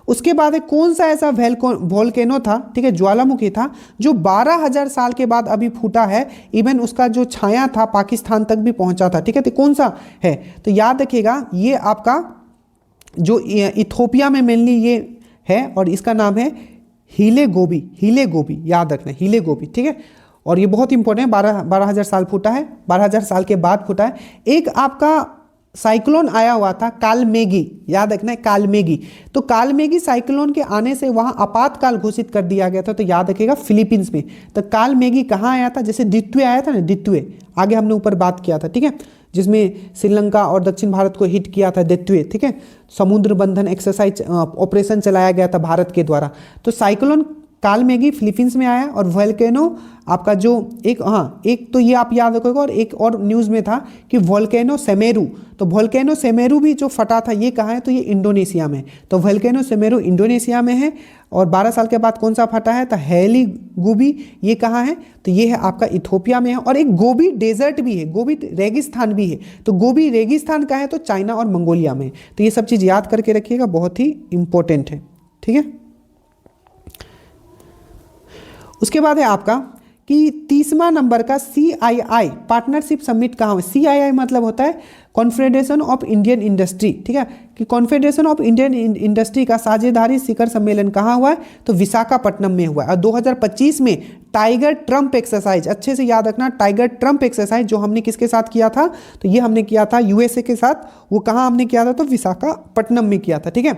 उसके बाद है कौन सा ऐसा वोल्केनो था, ठीक है, ज्वालामुखी था, जो 12,000 साल के बाद अभी फूटा है। इवन उसका जो छाया था पाकिस्तान तक भी पहुंचा था, ठीक है। तो कौन सा है? तो याद रखिएगा ये आपका जो इथोपिया में मेनली ये है, और इसका नाम है हीले गोबी, याद रखना, हीले गोबी, ठीक है। और ये बहुत इंपॉर्टेंट है, 12,000 साल फूटा है, 12,000 साल के बाद फूटा है। एक आपका साइक्लोन आया हुआ था कालमेगी, याद रखना है कालमेगी। तो कालमेगी साइक्लोन के आने से वहां आपातकाल घोषित कर दिया गया था, तो याद रखिएगा फिलीपींस में। तो कालमेगी कहाँ आया था, जैसे द्वितीय आया था ना, द्वितीय आगे हमने ऊपर बात किया था, ठीक है, जिसमें श्रीलंका और दक्षिण भारत को हिट किया था द्वितीय, ठीक है, समुद्र बंधन एक्सरसाइज ऑपरेशन चलाया गया था भारत के द्वारा। तो साइक्लोन कालमेगी फिलीपींस में आया, और वोल्केनो आपका जो एक तो ये आप याद रखोगे, और एक और न्यूज़ में था कि वोल्केनो सेमेरू, तो वोल्केनो सेमेरू भी जो फटा था ये कहाँ है, तो ये इंडोनेशिया में। तो वोल्केनो सेमेरू इंडोनेशिया में है, और 12 साल के बाद कौन सा फटा है, तो हेली गुबी, ये कहाँ है, तो ये है आपका इथोपिया में है। और एक गोबी डेजर्ट भी है, गोबी रेगिस्तान भी है। तो गोबी रेगिस्तान कहाँ है, तो चाइना और मंगोलिया में। तो ये सब चीज़ याद करके रखिएगा, बहुत ही इंपॉर्टेंट है, ठीक है। उसके बाद है आपका कि 30वां नंबर का CII पार्टनरशिप समिट कहाँ है। CII मतलब होता है कॉन्फेडरेशन ऑफ इंडियन इंडस्ट्री, ठीक है, कि कॉन्फेडरेशन ऑफ इंडियन इंडस्ट्री का साझेदारी शिखर सम्मेलन कहाँ हुआ है, तो विशाखापट्टनम में हुआ है। और 2025 में टाइगर ट्रंप एक्सरसाइज, अच्छे से याद रखना, टाइगर ट्रंप एक्सरसाइज जो हमने किसके साथ किया था, तो ये हमने किया था USA के साथ। वो कहाँ हमने किया था, तो विशाखापट्टनम में किया था, ठीक है।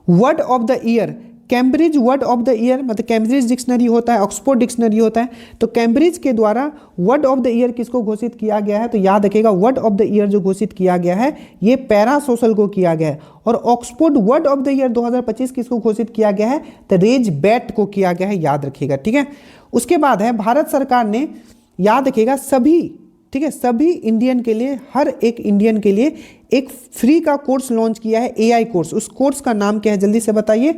Word of the year, Cambridge word of the year, मतलब कैम्ब्रिज डिक्शनरी होता है, ऑक्सफोर्ड डिक्शनरी होता है। तो कैम्ब्रिज के द्वारा वर्ड ऑफ द ईयर किसको घोषित किया गया है, तो याद रखिएगा वर्ड ऑफ द ईयर जो घोषित किया गया है ये पैरा सोशल को किया गया है। और Oxford word of the year 2025 किसको घोषित किया गया है, तो रेज बैट को किया गया है, याद रखिएगा, ठीक है। उसके बाद है भारत सरकार ने, याद रखिएगा सभी, ठीक है, सभी इंडियन के लिए, हर एक इंडियन के लिए एक फ्री का कोर्स लॉन्च किया है, AI कोर्स। उस कोर्स का नाम क्या है, जल्दी से बताइए,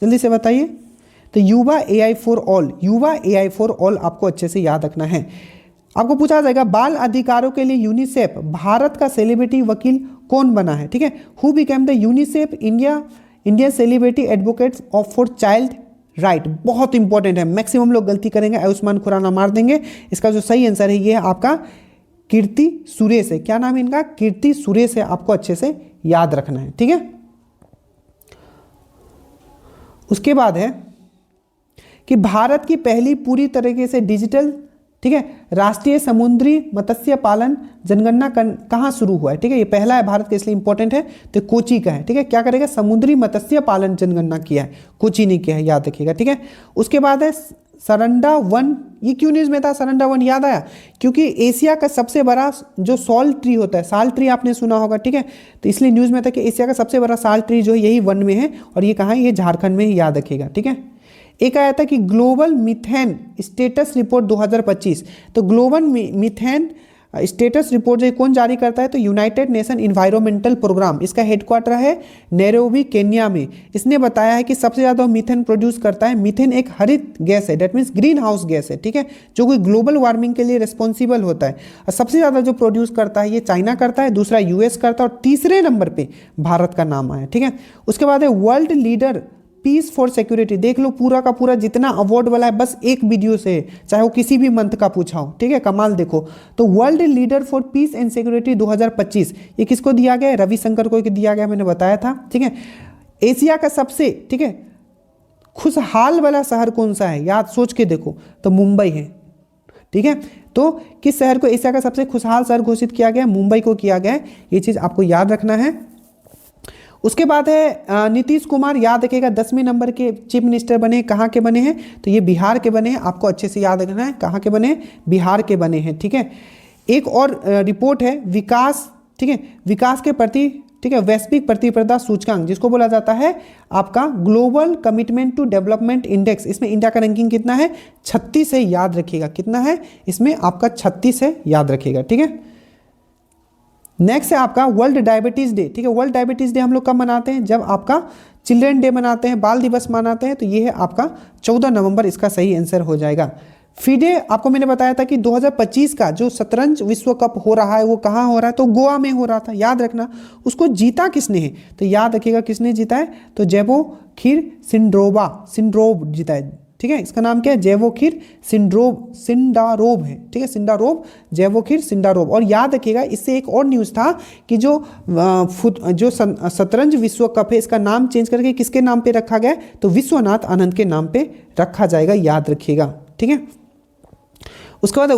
जल्दी से बताइए। तो युवा AI फॉर ऑल, युवा AI फॉर ऑल आपको अच्छे से याद रखना है। आपको पूछा जाएगा बाल अधिकारों के लिए यूनिसेफ भारत का सेलिब्रिटी वकील कौन बना है, ठीक है। Who became the UNICEF India celebrity advocates of for child right, बहुत इंपॉर्टेंट है, मैक्सिमम लोग गलती करेंगे, आयुष्मान खुराना मार देंगे। इसका जो सही आंसर है ये है आपका कीर्ति सुरेश है। क्या नाम है इनका, कीर्ति सुरेश है, आपको अच्छे से याद रखना है, ठीक है। उसके बाद है कि भारत की पहली पूरी तरीके से डिजिटल, ठीक है, राष्ट्रीय समुद्री मत्स्य पालन जनगणना कहाँ शुरू हुआ है, ठीक है। ये पहला है भारत का, इसलिए इंपॉर्टेंट है, तो कोची का है, ठीक है। क्या करेगा, समुद्री मत्स्य पालन जनगणना किया है, कोची ने किया है, याद रखिएगा, ठीक है। उसके बाद है सरंडा वन, ये क्यों न्यूज़ में था सरंडा वन, याद आया, क्योंकि एशिया का सबसे बड़ा जो सॉल्ट ट्री होता है, साल ट्री आपने सुना होगा, ठीक है, तो इसलिए न्यूज़ में था कि एशिया का सबसे बड़ा साल ट्री जो है यही वन में है, और ये कहाँ है, ये झारखंड में ही, याद रखिएगा, ठीक है। एक आया था कि ग्लोबल मीथेन स्टेटस रिपोर्ट 2025, तो ग्लोबल मीथेन स्टेटस रिपोर्ट जो कौन जारी करता है, तो यूनाइटेड नेशन इन्वायरमेंटल प्रोग्राम, इसका हेडक्वार्टर है नैरोबी केन्या में। इसने बताया है कि सबसे ज़्यादा मीथेन प्रोड्यूस करता है। मीथेन एक हरित गैस है, that means green house gas है, ठीक है, जो कि ग्लोबल वार्मिंग के लिए रिस्पॉन्सिबल होता है। और सबसे ज़्यादा जो प्रोड्यूस करता है ये चाइना करता है, दूसरा US करता है, और तीसरे नंबर पर भारत का नाम आया, ठीक है। उसके बाद है world leader peace for security, देख लो पूरा का पूरा जितना अवार्ड वाला है बस एक वीडियो से, चाहे वो किसी भी मंथ का पूछा हो, ठीक है, कमाल देखो। तो world leader for piece and security 2025 ये किसको दिया गया है, रविशंकर को दिया गया, मैंने बताया था, ठीक है। एशिया का सबसे, ठीक है, खुशहाल वाला शहर कौन सा है, याद सोच के देखो, तो मुंबई है, ठीक है। तो किस शहर को एशिया का सबसे खुशहाल शहर घोषित किया गया, मुंबई को किया गया है, ये चीज़ आपको याद रखना है। उसके बाद है नीतीश कुमार, याद रखिएगा 10वें नंबर के चीफ मिनिस्टर बने, कहाँ के बने हैं, तो ये बिहार के बने हैं, आपको अच्छे से याद रखना है, कहाँ के बने, बिहार के बने हैं, ठीक है। एक और रिपोर्ट है विकास, ठीक है, विकास के प्रति, ठीक है, वैश्विक प्रतिस्पर्धा सूचकांक जिसको बोला जाता है आपका global commitment to development index, इसमें इंडिया का रैंकिंग कितना है, 36 है, याद रखिएगा, कितना है इसमें आपका 36 है, याद रखिएगा, ठीक है। नेक्स्ट है आपका वर्ल्ड डायबिटीज़ डे, ठीक है। वर्ल्ड डायबिटीज़ डे हम लोग कब मनाते हैं, जब आपका चिल्ड्रन डे मनाते हैं, बाल दिवस मनाते हैं, तो ये है आपका 14 नवंबर, इसका सही आंसर हो जाएगा। फीडे आपको मैंने बताया था कि 2025 का जो शतरंज विश्व कप हो रहा है वो कहाँ हो रहा है, तो गोवा में हो रहा था, याद रखना। उसको जीता किसने है, तो याद रखिएगा किसने जीता है, तो जेवोखिर सिंड्रोव जीता है, ठीक है। इसका नाम क्या है, जेवोखिर सिंडारोव है, ठीक है, सिंडारोव, जेवोखिर सिंडारोव। और याद रखिएगा इससे एक और न्यूज़ था कि जो शतरंज विश्व कप है इसका नाम चेंज करके किसके नाम पे रखा गया, तो विश्वनाथ आनंद के नाम पे रखा जाएगा, याद रखिएगा, ठीक है। उसके बाद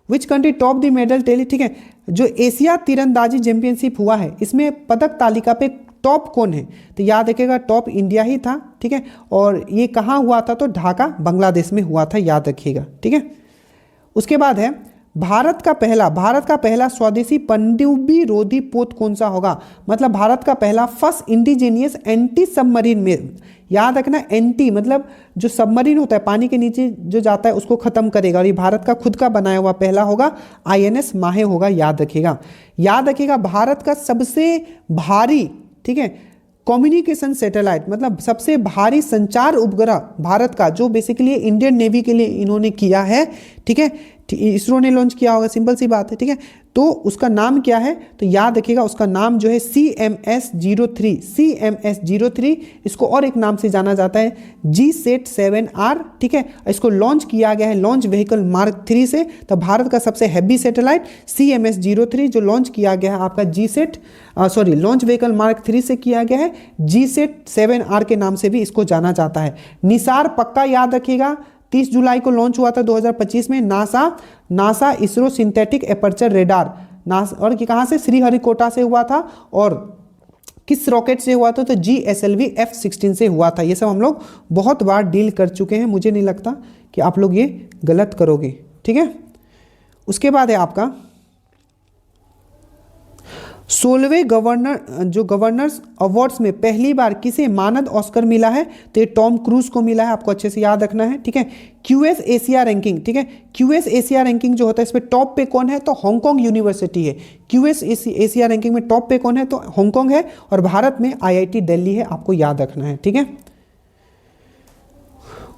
which country top the medal tally, ठीक है, जो एशिया तीरंदाजी चैंपियनशिप हुआ है इसमें पदक तालिका पे टॉप कौन है, तो याद रखिएगा टॉप इंडिया ही था, ठीक है, और ये कहाँ हुआ था, तो ढाका बांग्लादेश में हुआ था, याद रखिएगा, ठीक है। उसके बाद है भारत का पहला स्वदेशी पनडुब्बी रोधी पोत कौन सा होगा, मतलब भारत का पहला फर्स्ट इंडिजीनियस एंटी सबमरीन में, याद रखना एंटी मतलब जो सबमरीन होता है पानी के नीचे जो जाता है उसको खत्म करेगा, और ये भारत का खुद का बनाया हुआ पहला होगा INS माहे होगा, याद रखिएगा। भारत का सबसे भारी, ठीक है, कम्युनिकेशन सैटेलाइट मतलब सबसे भारी संचार उपग्रह भारत का, जो बेसिकली इंडियन नेवी के लिए इन्होंने किया है, ठीक है, इसरो ने लॉन्च किया होगा, सिंपल सी बात है, ठीक है। तो उसका नाम क्या है, तो याद रखिएगा उसका नाम जो है CMS-03, इसको और एक नाम से जाना जाता है GSAT-7R, ठीक है। इसको लॉन्च किया गया है लॉन्च व्हीकल मार्क 3 से। तो भारत का सबसे हैवी सैटेलाइट CMS-03 जो लॉन्च किया गया है आपका लॉन्च व्हीकल मार्क 3 से किया गया है, GSAT-7R के नाम से भी इसको जाना जाता है। निसार पक्का याद रखिएगा 30 जुलाई को लॉन्च हुआ था 2025 में, NASA ISRO synthetic aperture radar, और कहाँ से, श्रीहरिकोटा से हुआ था, और किस रॉकेट से हुआ था, तो GSLV F-16 से हुआ था। ये सब हम लोग बहुत बार डील कर चुके हैं, मुझे नहीं लगता कि आप लोग ये गलत करोगे, ठीक है। उसके बाद है आपका 16वें गवर्नर्स अवार्ड्स में पहली बार किसे मानद ऑस्कर मिला है, तो ये टॉम क्रूज को मिला है, आपको अच्छे से याद रखना है, ठीक है। QS एशिया रैंकिंग, ठीक है, QS एशिया रैंकिंग जो होता है इसमें टॉप पे कौन है, तो हांगकांग यूनिवर्सिटी है। QS एशिया रैंकिंग में टॉप पे कौन है, तो हांगकांग है, और भारत में IIT दिल्ली है, आपको याद रखना है, ठीक है।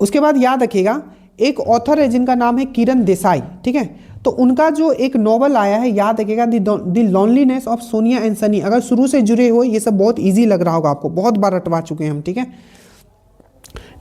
उसके बाद याद रखिएगा एक ऑथर है जिनका नाम है किरण देसाई, ठीक है, तो उनका जो एक नॉवल आया है याद रखिएगा the loneliness of Sonia and Sunny. अगर शुरू से जुड़े हो ये सब बहुत इजी लग रहा होगा आपको, बहुत बार रटवा चुके हैं हम, ठीक है।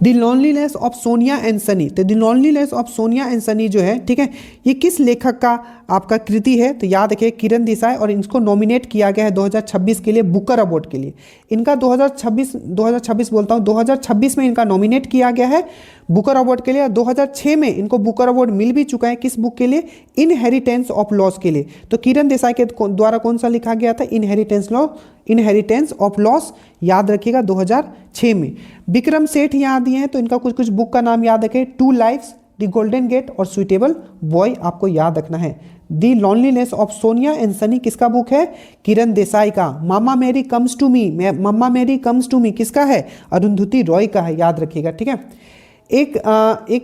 The loneliness of Sonia and Sunny, तो the loneliness of Sonia and Sunny जो है, ठीक है, ये किस लेखक का आपका कृति है, तो याद रखिए किरण देसाई, और इनको नॉमिनेट किया गया है 2026 के लिए बुकर अवार्ड के लिए। इनका 2026 में इनका नॉमिनेट किया गया है बुकर अवार्ड के लिए। 2006 में इनको बुकर अवार्ड मिल भी चुका है, किस बुक के लिए, इनहेरिटेंस ऑफ लॉस के लिए। तो किरण देसाई के द्वारा कौन सा लिखा गया था, इनहेरिटेंस ऑफ लॉस, याद रखिएगा 2006 में। विक्रम सेठ यहाँ दिए हैं, तो इनका कुछ बुक का नाम याद रखें, 2 लाइफ्स, द गोल्डन गेट और सुइटेबल बॉय, आपको याद रखना है। The loneliness of Sonia and Sunny किसका बुक है, किरण देसाई का। मम्मा मेरी कम्स टू मी किसका है, अरुंधति रॉय का है, याद रखिएगा, ठीक है। एक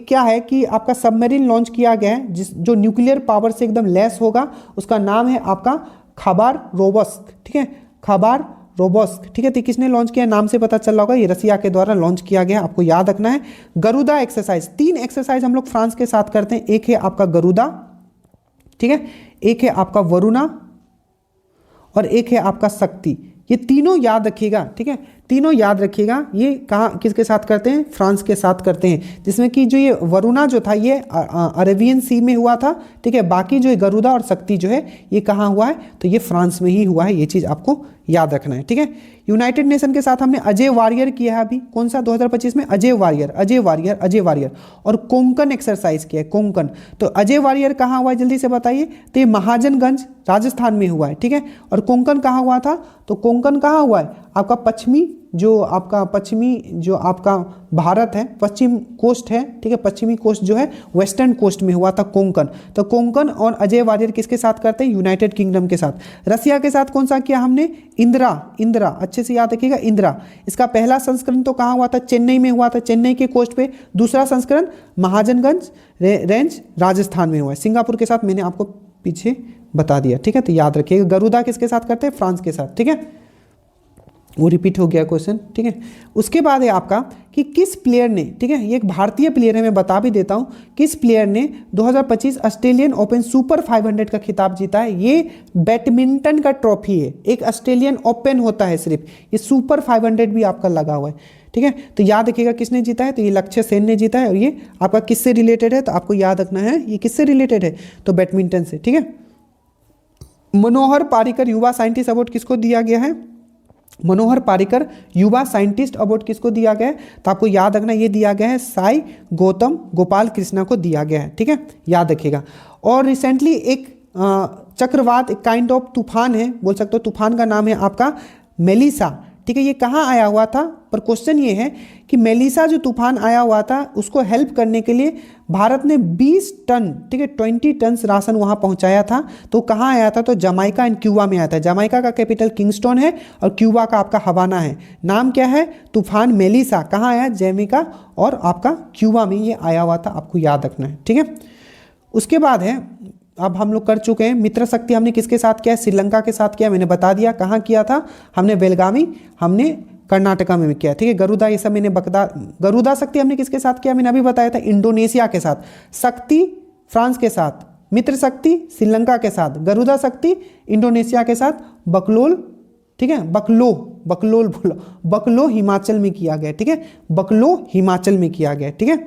क्या है कि आपका सबमरीन लॉन्च किया गया है जो न्यूक्लियर पावर से एकदम लेस होगा, उसका नाम है आपका खबार रोबस्क, ठीक है, खबार रोबस्क, ठीक है। तो किसने लॉन्च किया, नाम से पता चल रहा होगा, ये रसिया के द्वारा लॉन्च किया गया, आपको याद रखना है। गरुदा एक्सरसाइज, 3 एक्सरसाइज हम लोग फ्रांस के साथ करते हैं, एक है आपका गरुदा, ठीक है, एक है आपका वरुणा, और एक है आपका शक्ति। ये तीनों याद रखिएगा, ठीक है, तीनों याद रखिएगा। ये कहाँ किसके साथ करते हैं, फ्रांस के साथ करते हैं, जिसमें कि जो ये वरुणा जो था ये अरेबियन सी में हुआ था, ठीक है। बाकी जो गरुदा और शक्ति जो है ये कहाँ हुआ है, तो ये फ्रांस में ही हुआ है, ये चीज़ आपको याद रखना है, ठीक है। यूनाइटेड नेशन के साथ हमने अजय वारियर किया है अभी, कौन सा 2025 में, अजय वारियर, और कोंकण एक्सरसाइज किया है, कोंकण। तो अजय वारियर कहाँ हुआ है जल्दी से बताइए, तो ये महाजनगंज राजस्थान में हुआ है, ठीक है। और कोंकण कहाँ हुआ था, तो कोंकण कहाँ हुआ है, आपका पश्चिमी जो आपका भारत है, पश्चिम कोस्ट है, ठीक है, पश्चिमी कोस्ट जो है वेस्टर्न कोस्ट में हुआ था कोंकण। तो कोंकण और अजय वारियर किसके साथ करते हैं, यूनाइटेड किंगडम के साथ। रसिया के साथ कौन सा किया हमने, इंदिरा, अच्छे से याद रखिएगा, इंदिरा। इसका पहला संस्करण तो कहाँ हुआ था, चेन्नई में हुआ था, चेन्नई के कोस्ट पे। दूसरा संस्करण महाजनगंज रेंज राजस्थान में हुआ है। सिंगापुर के साथ मैंने आपको पीछे बता दिया, ठीक है। तो याद रखिएगा गरुदा किसके साथ करते हैं, फ्रांस के साथ, ठीक है, वो रिपीट हो गया क्वेश्चन, ठीक है। उसके बाद है आपका कि किस प्लेयर ने, ठीक है, ये एक भारतीय प्लेयर है, मैं बता भी देता हूं, किस प्लेयर ने 2025 ऑस्ट्रेलियन ओपन सुपर 500 का खिताब जीता है। ये बैडमिंटन का ट्रॉफी है, एक ऑस्ट्रेलियन ओपन होता है सिर्फ, ये सुपर 500 भी आपका लगा हुआ है, ठीक है। तो याद रखिएगा किसने जीता है, तो ये लक्ष्य सेन ने जीता है। और ये आपका किससे रिलेटेड है, तो आपको याद रखना है ये किससे रिलेटेड है, तो बैडमिंटन से, ठीक है। मनोहर पारिकर युवा साइंटिस्ट अवार्ड किसको दिया गया है, मनोहर पारिकर युवा साइंटिस्ट अवार्ड किसको दिया गया है? तो आपको याद रखना ये दिया गया है साई गौतम गोपाल कृष्णा को दिया गया है, ठीक है, याद रखिएगा। और रिसेंटली एक चक्रवात, एक काइंड ऑफ तूफान है, बोल सकते हो तूफान का नाम है आपका मेलिसा, ठीक है। ये कहाँ आया हुआ था? पर क्वेश्चन ये है कि मेलिसा जो तूफान आया हुआ था उसको हेल्प करने के लिए भारत ने 20 टन, ठीक है, 20 टन राशन वहाँ पहुँचाया था। तो कहाँ आया था? तो जमाइका एंड क्यूबा में आया था। जमाइका का कैपिटल किंगस्टन है और क्यूबा का आपका हवाना है। नाम क्या है? तूफान मेलिसा। कहाँ आया? जमैका और आपका क्यूबा में ये आया हुआ था, आपको याद रखना है, ठीक है। उसके बाद है, अब हम लोग कर चुके हैं मित्र शक्ति, हमने किसके साथ किया? श्रीलंका के साथ किया, मैंने बता दिया। कहाँ किया था? हमने बेलगामी, हमने कर्नाटका में किया, ठीक है। गरुदा, ये सब मैंने गरुदा शक्ति हमने किसके साथ किया? मैंने अभी बताया था, इंडोनेशिया के साथ। शक्ति फ्रांस के साथ, मित्र शक्ति श्रीलंका के साथ, गरुदा शक्ति इंडोनेशिया के साथ, बकलोल, ठीक है, बकलोल बोलो, बकलो हिमाचल में किया गया, ठीक है, बकलो हिमाचल में किया गया, ठीक है।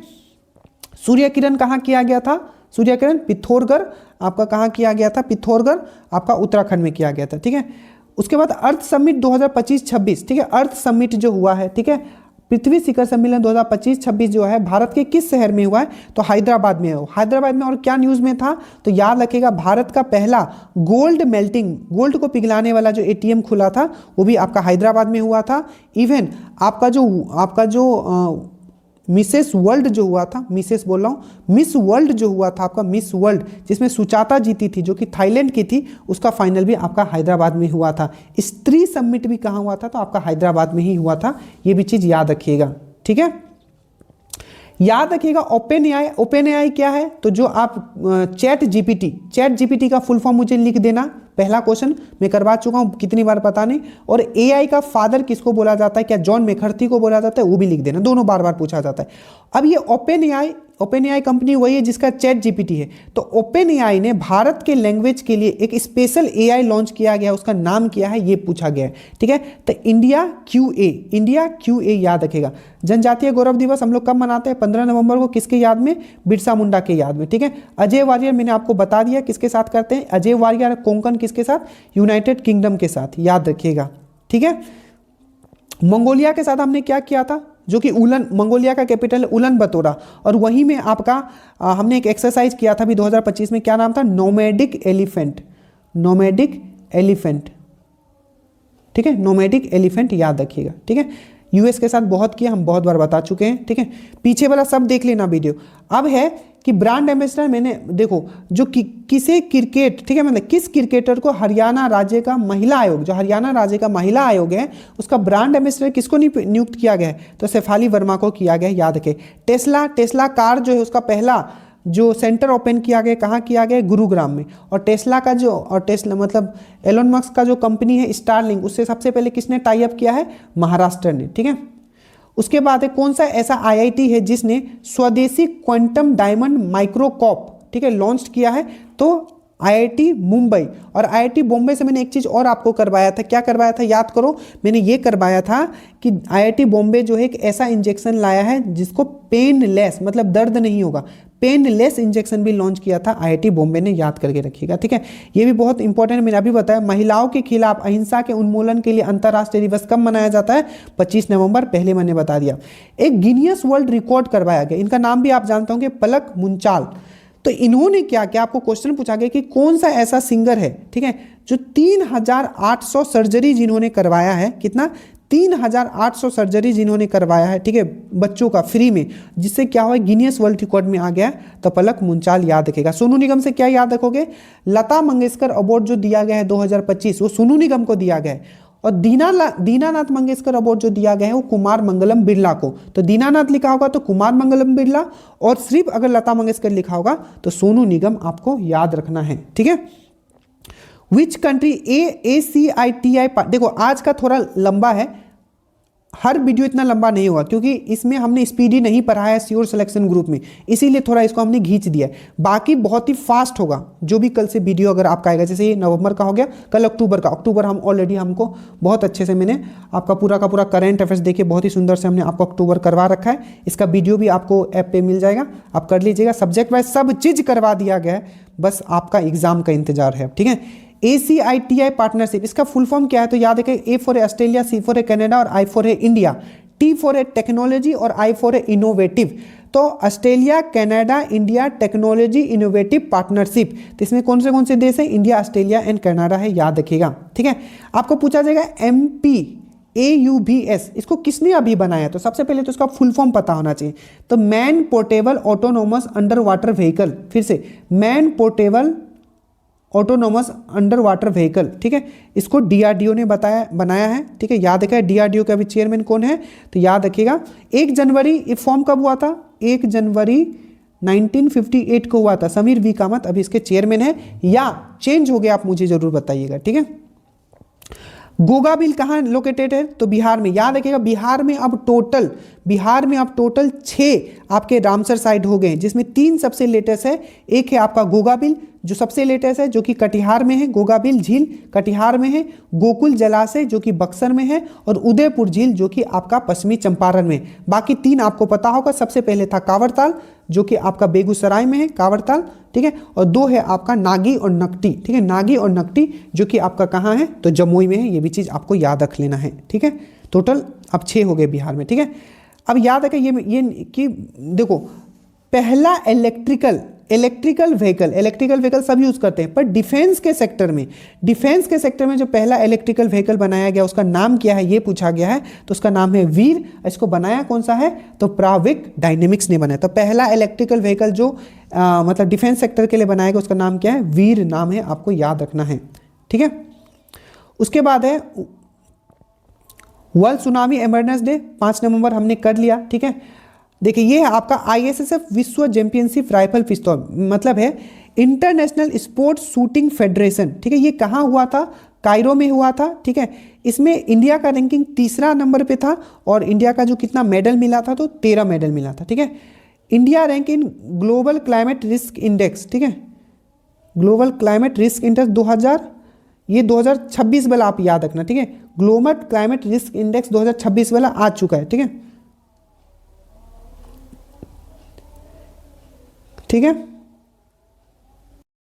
सूर्य किरण कहाँ किया गया था? सूर्य किरण पिथौरगढ़ आपका कहाँ किया गया था? पिथौरगढ़ आपका उत्तराखंड में किया गया था, ठीक है। उसके बाद अर्थ समिट 2025-26, ठीक है, अर्थ समिट जो हुआ है, ठीक है, पृथ्वी शिखर सम्मेलन 2025-26 जो है भारत के किस शहर में हुआ है? तो हैदराबाद में है। हैदराबाद में, और क्या न्यूज़ में था? तो याद रखिएगा, भारत का पहला गोल्ड मेल्टिंग, गोल्ड को पिघलाने वाला जो एटीएम खुला था वो भी आपका हैदराबाद में हुआ था। इवन आपका जो मिसेस वर्ल्ड जो हुआ था, मिसेस बोल रहा हूँ, मिस वर्ल्ड जो हुआ था आपका, मिस वर्ल्ड जिसमें सुचाता जीती थी जो कि थाईलैंड की थी, उसका फाइनल भी आपका हैदराबाद में हुआ था। स्त्री समिट भी कहाँ हुआ था? तो आपका हैदराबाद में ही हुआ था। ये भी चीज़ याद रखिएगा, ठीक है। याद रखिएगा ओपन एआई क्या है? तो जो आप चैट जीपीटी का फुल फॉर्म मुझे लिख देना। पहला क्वेश्चन मैं करवा चुका हूं, कितनी बार पता नहीं। और एआई का फादर किसको बोला जाता है? क्या जॉन मैकर्थी को बोला जाता है? वो भी लिख देना, दोनों बार बार पूछा जाता है। अब ये ओपन एआई कंपनी वही है जिसका चैट जीपीटी है। तो ओपन एआई ने भारत के लैंग्वेज के लिए एक स्पेशल एआई लॉन्च किया गया, उसका नाम क्या है ये पूछा गया है, ठीक है। तो इंडिया क्यूए याद रखेगा। जनजातीय गौरव दिवस हम लोग कब मनाते हैं? 15 नवंबर को। किसके याद में? बिरसा मुंडा के याद में, ठीक है। अजय वारियर मैंने आपको बता दिया किसके साथ करते हैं। अजय वारियर कोंकण किसके साथ? यूनाइटेड किंगडम के साथ, याद रखिएगा, ठीक है। मंगोलिया के साथ हमने क्या किया था? जो कि मंगोलिया का कैपिटल उलन बतौरा, और वहीं में आपका हमने एक एक्सरसाइज किया था अभी 2025 में। क्या नाम था? नोमैडिक एलिफेंट, ठीक है, नोमैडिक एलिफेंट याद रखिएगा, ठीक है। यूएस के साथ बहुत किया, हम बहुत बार बता चुके हैं, ठीक है। पीछे वाला सब देख लेना वीडियो। अब है कि ब्रांड एम्बेसडर, मैंने देखो जो किसे क्रिकेट, ठीक है, मतलब किस क्रिकेटर को हरियाणा राज्य का महिला आयोग, जो हरियाणा राज्य का महिला आयोग है उसका ब्रांड एम्बेसडर किसको नियुक्त किया गया है? तो शेफाली वर्मा को किया गया, याद रखें। टेस्ला कार जो है उसका पहला जो सेंटर ओपन किया गया, कहाँ किया गया? गुरुग्राम में। और टेस्ला मतलब एलोन मस्क का जो कंपनी है स्टारलिंक, उससे सबसे पहले किसने टाई अप किया है? महाराष्ट्र ने, ठीक है। उसके बाद है कौन सा ऐसा आईआईटी है जिसने स्वदेशी क्वांटम डायमंड माइक्रोकॉप, ठीक है, लॉन्च किया है? तो आईआईटी मुंबई। और आईआईटी बॉम्बे से मैंने एक चीज़ और आपको करवाया था। क्या करवाया था? याद करो, मैंने ये करवाया था कि आईआईटी बॉम्बे जो है एक ऐसा इंजेक्शन लाया है जिसको पेनलेस, मतलब दर्द नहीं होगा, पेनलेस इंजेक्शन भी लॉन्च किया था आईआईटी बॉम्बे ने, याद करके रखिएगा, ठीक है। ये भी बहुत इंपॉर्टेंट, मैंने अभी बताया। महिलाओं के खिलाफ अहिंसा के उन्मूलन के लिए अंतर्राष्ट्रीय दिवस कब मनाया जाता है? 25 नवंबर, पहले मैंने बता दिया। एक गिनीज वर्ल्ड रिकॉर्ड करवाया गया, इनका नाम भी आप जानते होंगे, पलक मुंचाल। तो इन्होंने क्या किया? आपको क्वेश्चन पूछा गया कि कौन सा ऐसा सिंगर है, ठीक है, जो 3800 सर्जरी जिन्होंने करवाया है, कितना? 3800 सर्जरी जिन्होंने करवाया है, ठीक है, बच्चों का फ्री में, जिससे क्या हुआ? गिनीज वर्ल्ड रिकॉर्ड में आ गया। तो पलक मुंचाल याद रखेगा। सोनू निगम से क्या याद रखोगे? लता मंगेशकर अवार्ड जो दिया गया है 2025 वो सोनू निगम को दिया गया है। और दीनानाथ मंगेशकर अवार्ड जो दिया गया है वो कुमार मंगलम बिरला को। तो दीनानाथ लिखा होगा तो कुमार मंगलम बिरला, और सिर्फ अगर लता मंगेशकर लिखा होगा तो सोनू निगम आपको याद रखना है, ठीक है। विच कंट्री ACITI, देखो आज का थोड़ा लंबा है, हर वीडियो इतना लंबा नहीं होगा क्योंकि इसमें हमने स्पीडी नहीं पढ़ा है श्योर सिलेक्शन ग्रुप में, इसीलिए थोड़ा इसको हमने खींच दिया है। बाकी बहुत ही फास्ट होगा जो भी कल से वीडियो अगर आपका आएगा, जैसे ये नवंबर का हो गया, कल अक्टूबर हम ऑलरेडी हमको बहुत अच्छे से मैंने आपका पूरा का पूरा करंट अफेयर्स देखिए बहुत ही सुंदर से हमने आपको अक्टूबर करवा रखा है। इसका वीडियो भी आपको ऐप पे मिल जाएगा, आप कर लीजिएगा। सब्जेक्ट वाइज सब चीज़ करवा दिया गया है, बस आपका एग्जाम का इंतजार है, ठीक है। ACITI पार्टनरशिप, इसका फुल फॉर्म क्या है तो याद रखें, A for Australia, C for Canada और I for India, T for technology और I फॉर इनोवेटिव। तो Australia, Canada, India technology innovative partnership, तो इसमें कौन से देश है, इंडिया, ऑस्ट्रेलिया एंड कनाडा है, याद रखिएगा। ठीक है, आपको पूछा जाएगा MPAUBS, इसको किसने अभी बनाया, तो सबसे पहले तो इसका फुल फॉर्म पता होना चाहिए। तो man portable autonomous under water vehicle, फिर से man portable autonomous under water vehicle. ठीक है, इसको DRDO ने बनाया है। ठीक है, याद रखिए DRDO का भी चेयरमैन कौन है, तो याद रखिएगा 1 जनवरी ये फॉर्म कब हुआ था, 1 जनवरी 1958 को हुआ था। समीर वी कामत अभी इसके चेयरमैन है, या चेंज हो गया आप मुझे जरूर बताइएगा। ठीक है, गोगाबिल कहाँ लोकेटेड है, तो बिहार में। याद रखिएगा बिहार में अब टोटल 6 आपके रामसर साइट हो गए हैं, जिसमें 3 सबसे लेटेस्ट है। एक है आपका गोगाबिल जो सबसे लेटेस्ट है, जो कि कटिहार में है, गोगाबिल झील कटिहार में है, गोकुल जलाशय जो कि बक्सर में है, और उदयपुर झील जो कि आपका पश्चिमी चंपारण में। बाकी 3 आपको पता होगा, सबसे पहले था कांवरताल जो कि आपका बेगूसराय में है, कांवरताल। ठीक है, और 2 है आपका नागी और नकटी। ठीक है, नागी और नकटी जो कि आपका कहाँ है, तो जमुई में है। ये भी चीज़ आपको याद रख लेना है। ठीक है, टोटल अब 6 हो गए बिहार में। ठीक है, अब याद रखें ये कि देखो, पहला इलेक्ट्रिकल व्हीकल सब यूज करते हैं, पर डिफेंस के सेक्टर में जो पहला इलेक्ट्रिकल व्हीकल बनाया गया उसका नाम क्या है, ये पूछा गया है। तो उसका नाम है वीर। इसको बनाया कौन सा है, तो प्राविक डायनेमिक्स ने बनाया। तो पहला इलेक्ट्रिकल व्हीकल जो मतलब डिफेंस सेक्टर के लिए बनाया गया उसका नाम क्या है, वीर नाम है, आपको याद रखना है। ठीक है, उसके बाद है वर्ल्ड सुनामी अवेयरनेस डे, 5 नवंबर हमने कर लिया। ठीक है, देखिए ये है आपका ISSF विश्व चैंपियनशिप राइफल पिस्तौल, मतलब है इंटरनेशनल स्पोर्ट्स शूटिंग फेडरेशन। ठीक है, ये कहाँ हुआ था, कायरो में हुआ था। ठीक है, इसमें इंडिया का रैंकिंग 3रा नंबर पे था, और इंडिया का जो कितना मेडल मिला था, तो 13 मेडल मिला था। ठीक है, India rank in global climate risk index. ठीक है, ग्लोबल क्लाइमेट रिस्क इंडेक्स 2026 वाला आप याद रखना। ठीक है, ग्लोबल क्लाइमेट रिस्क इंडेक्स 2026 वाला आ चुका है। ठीक है,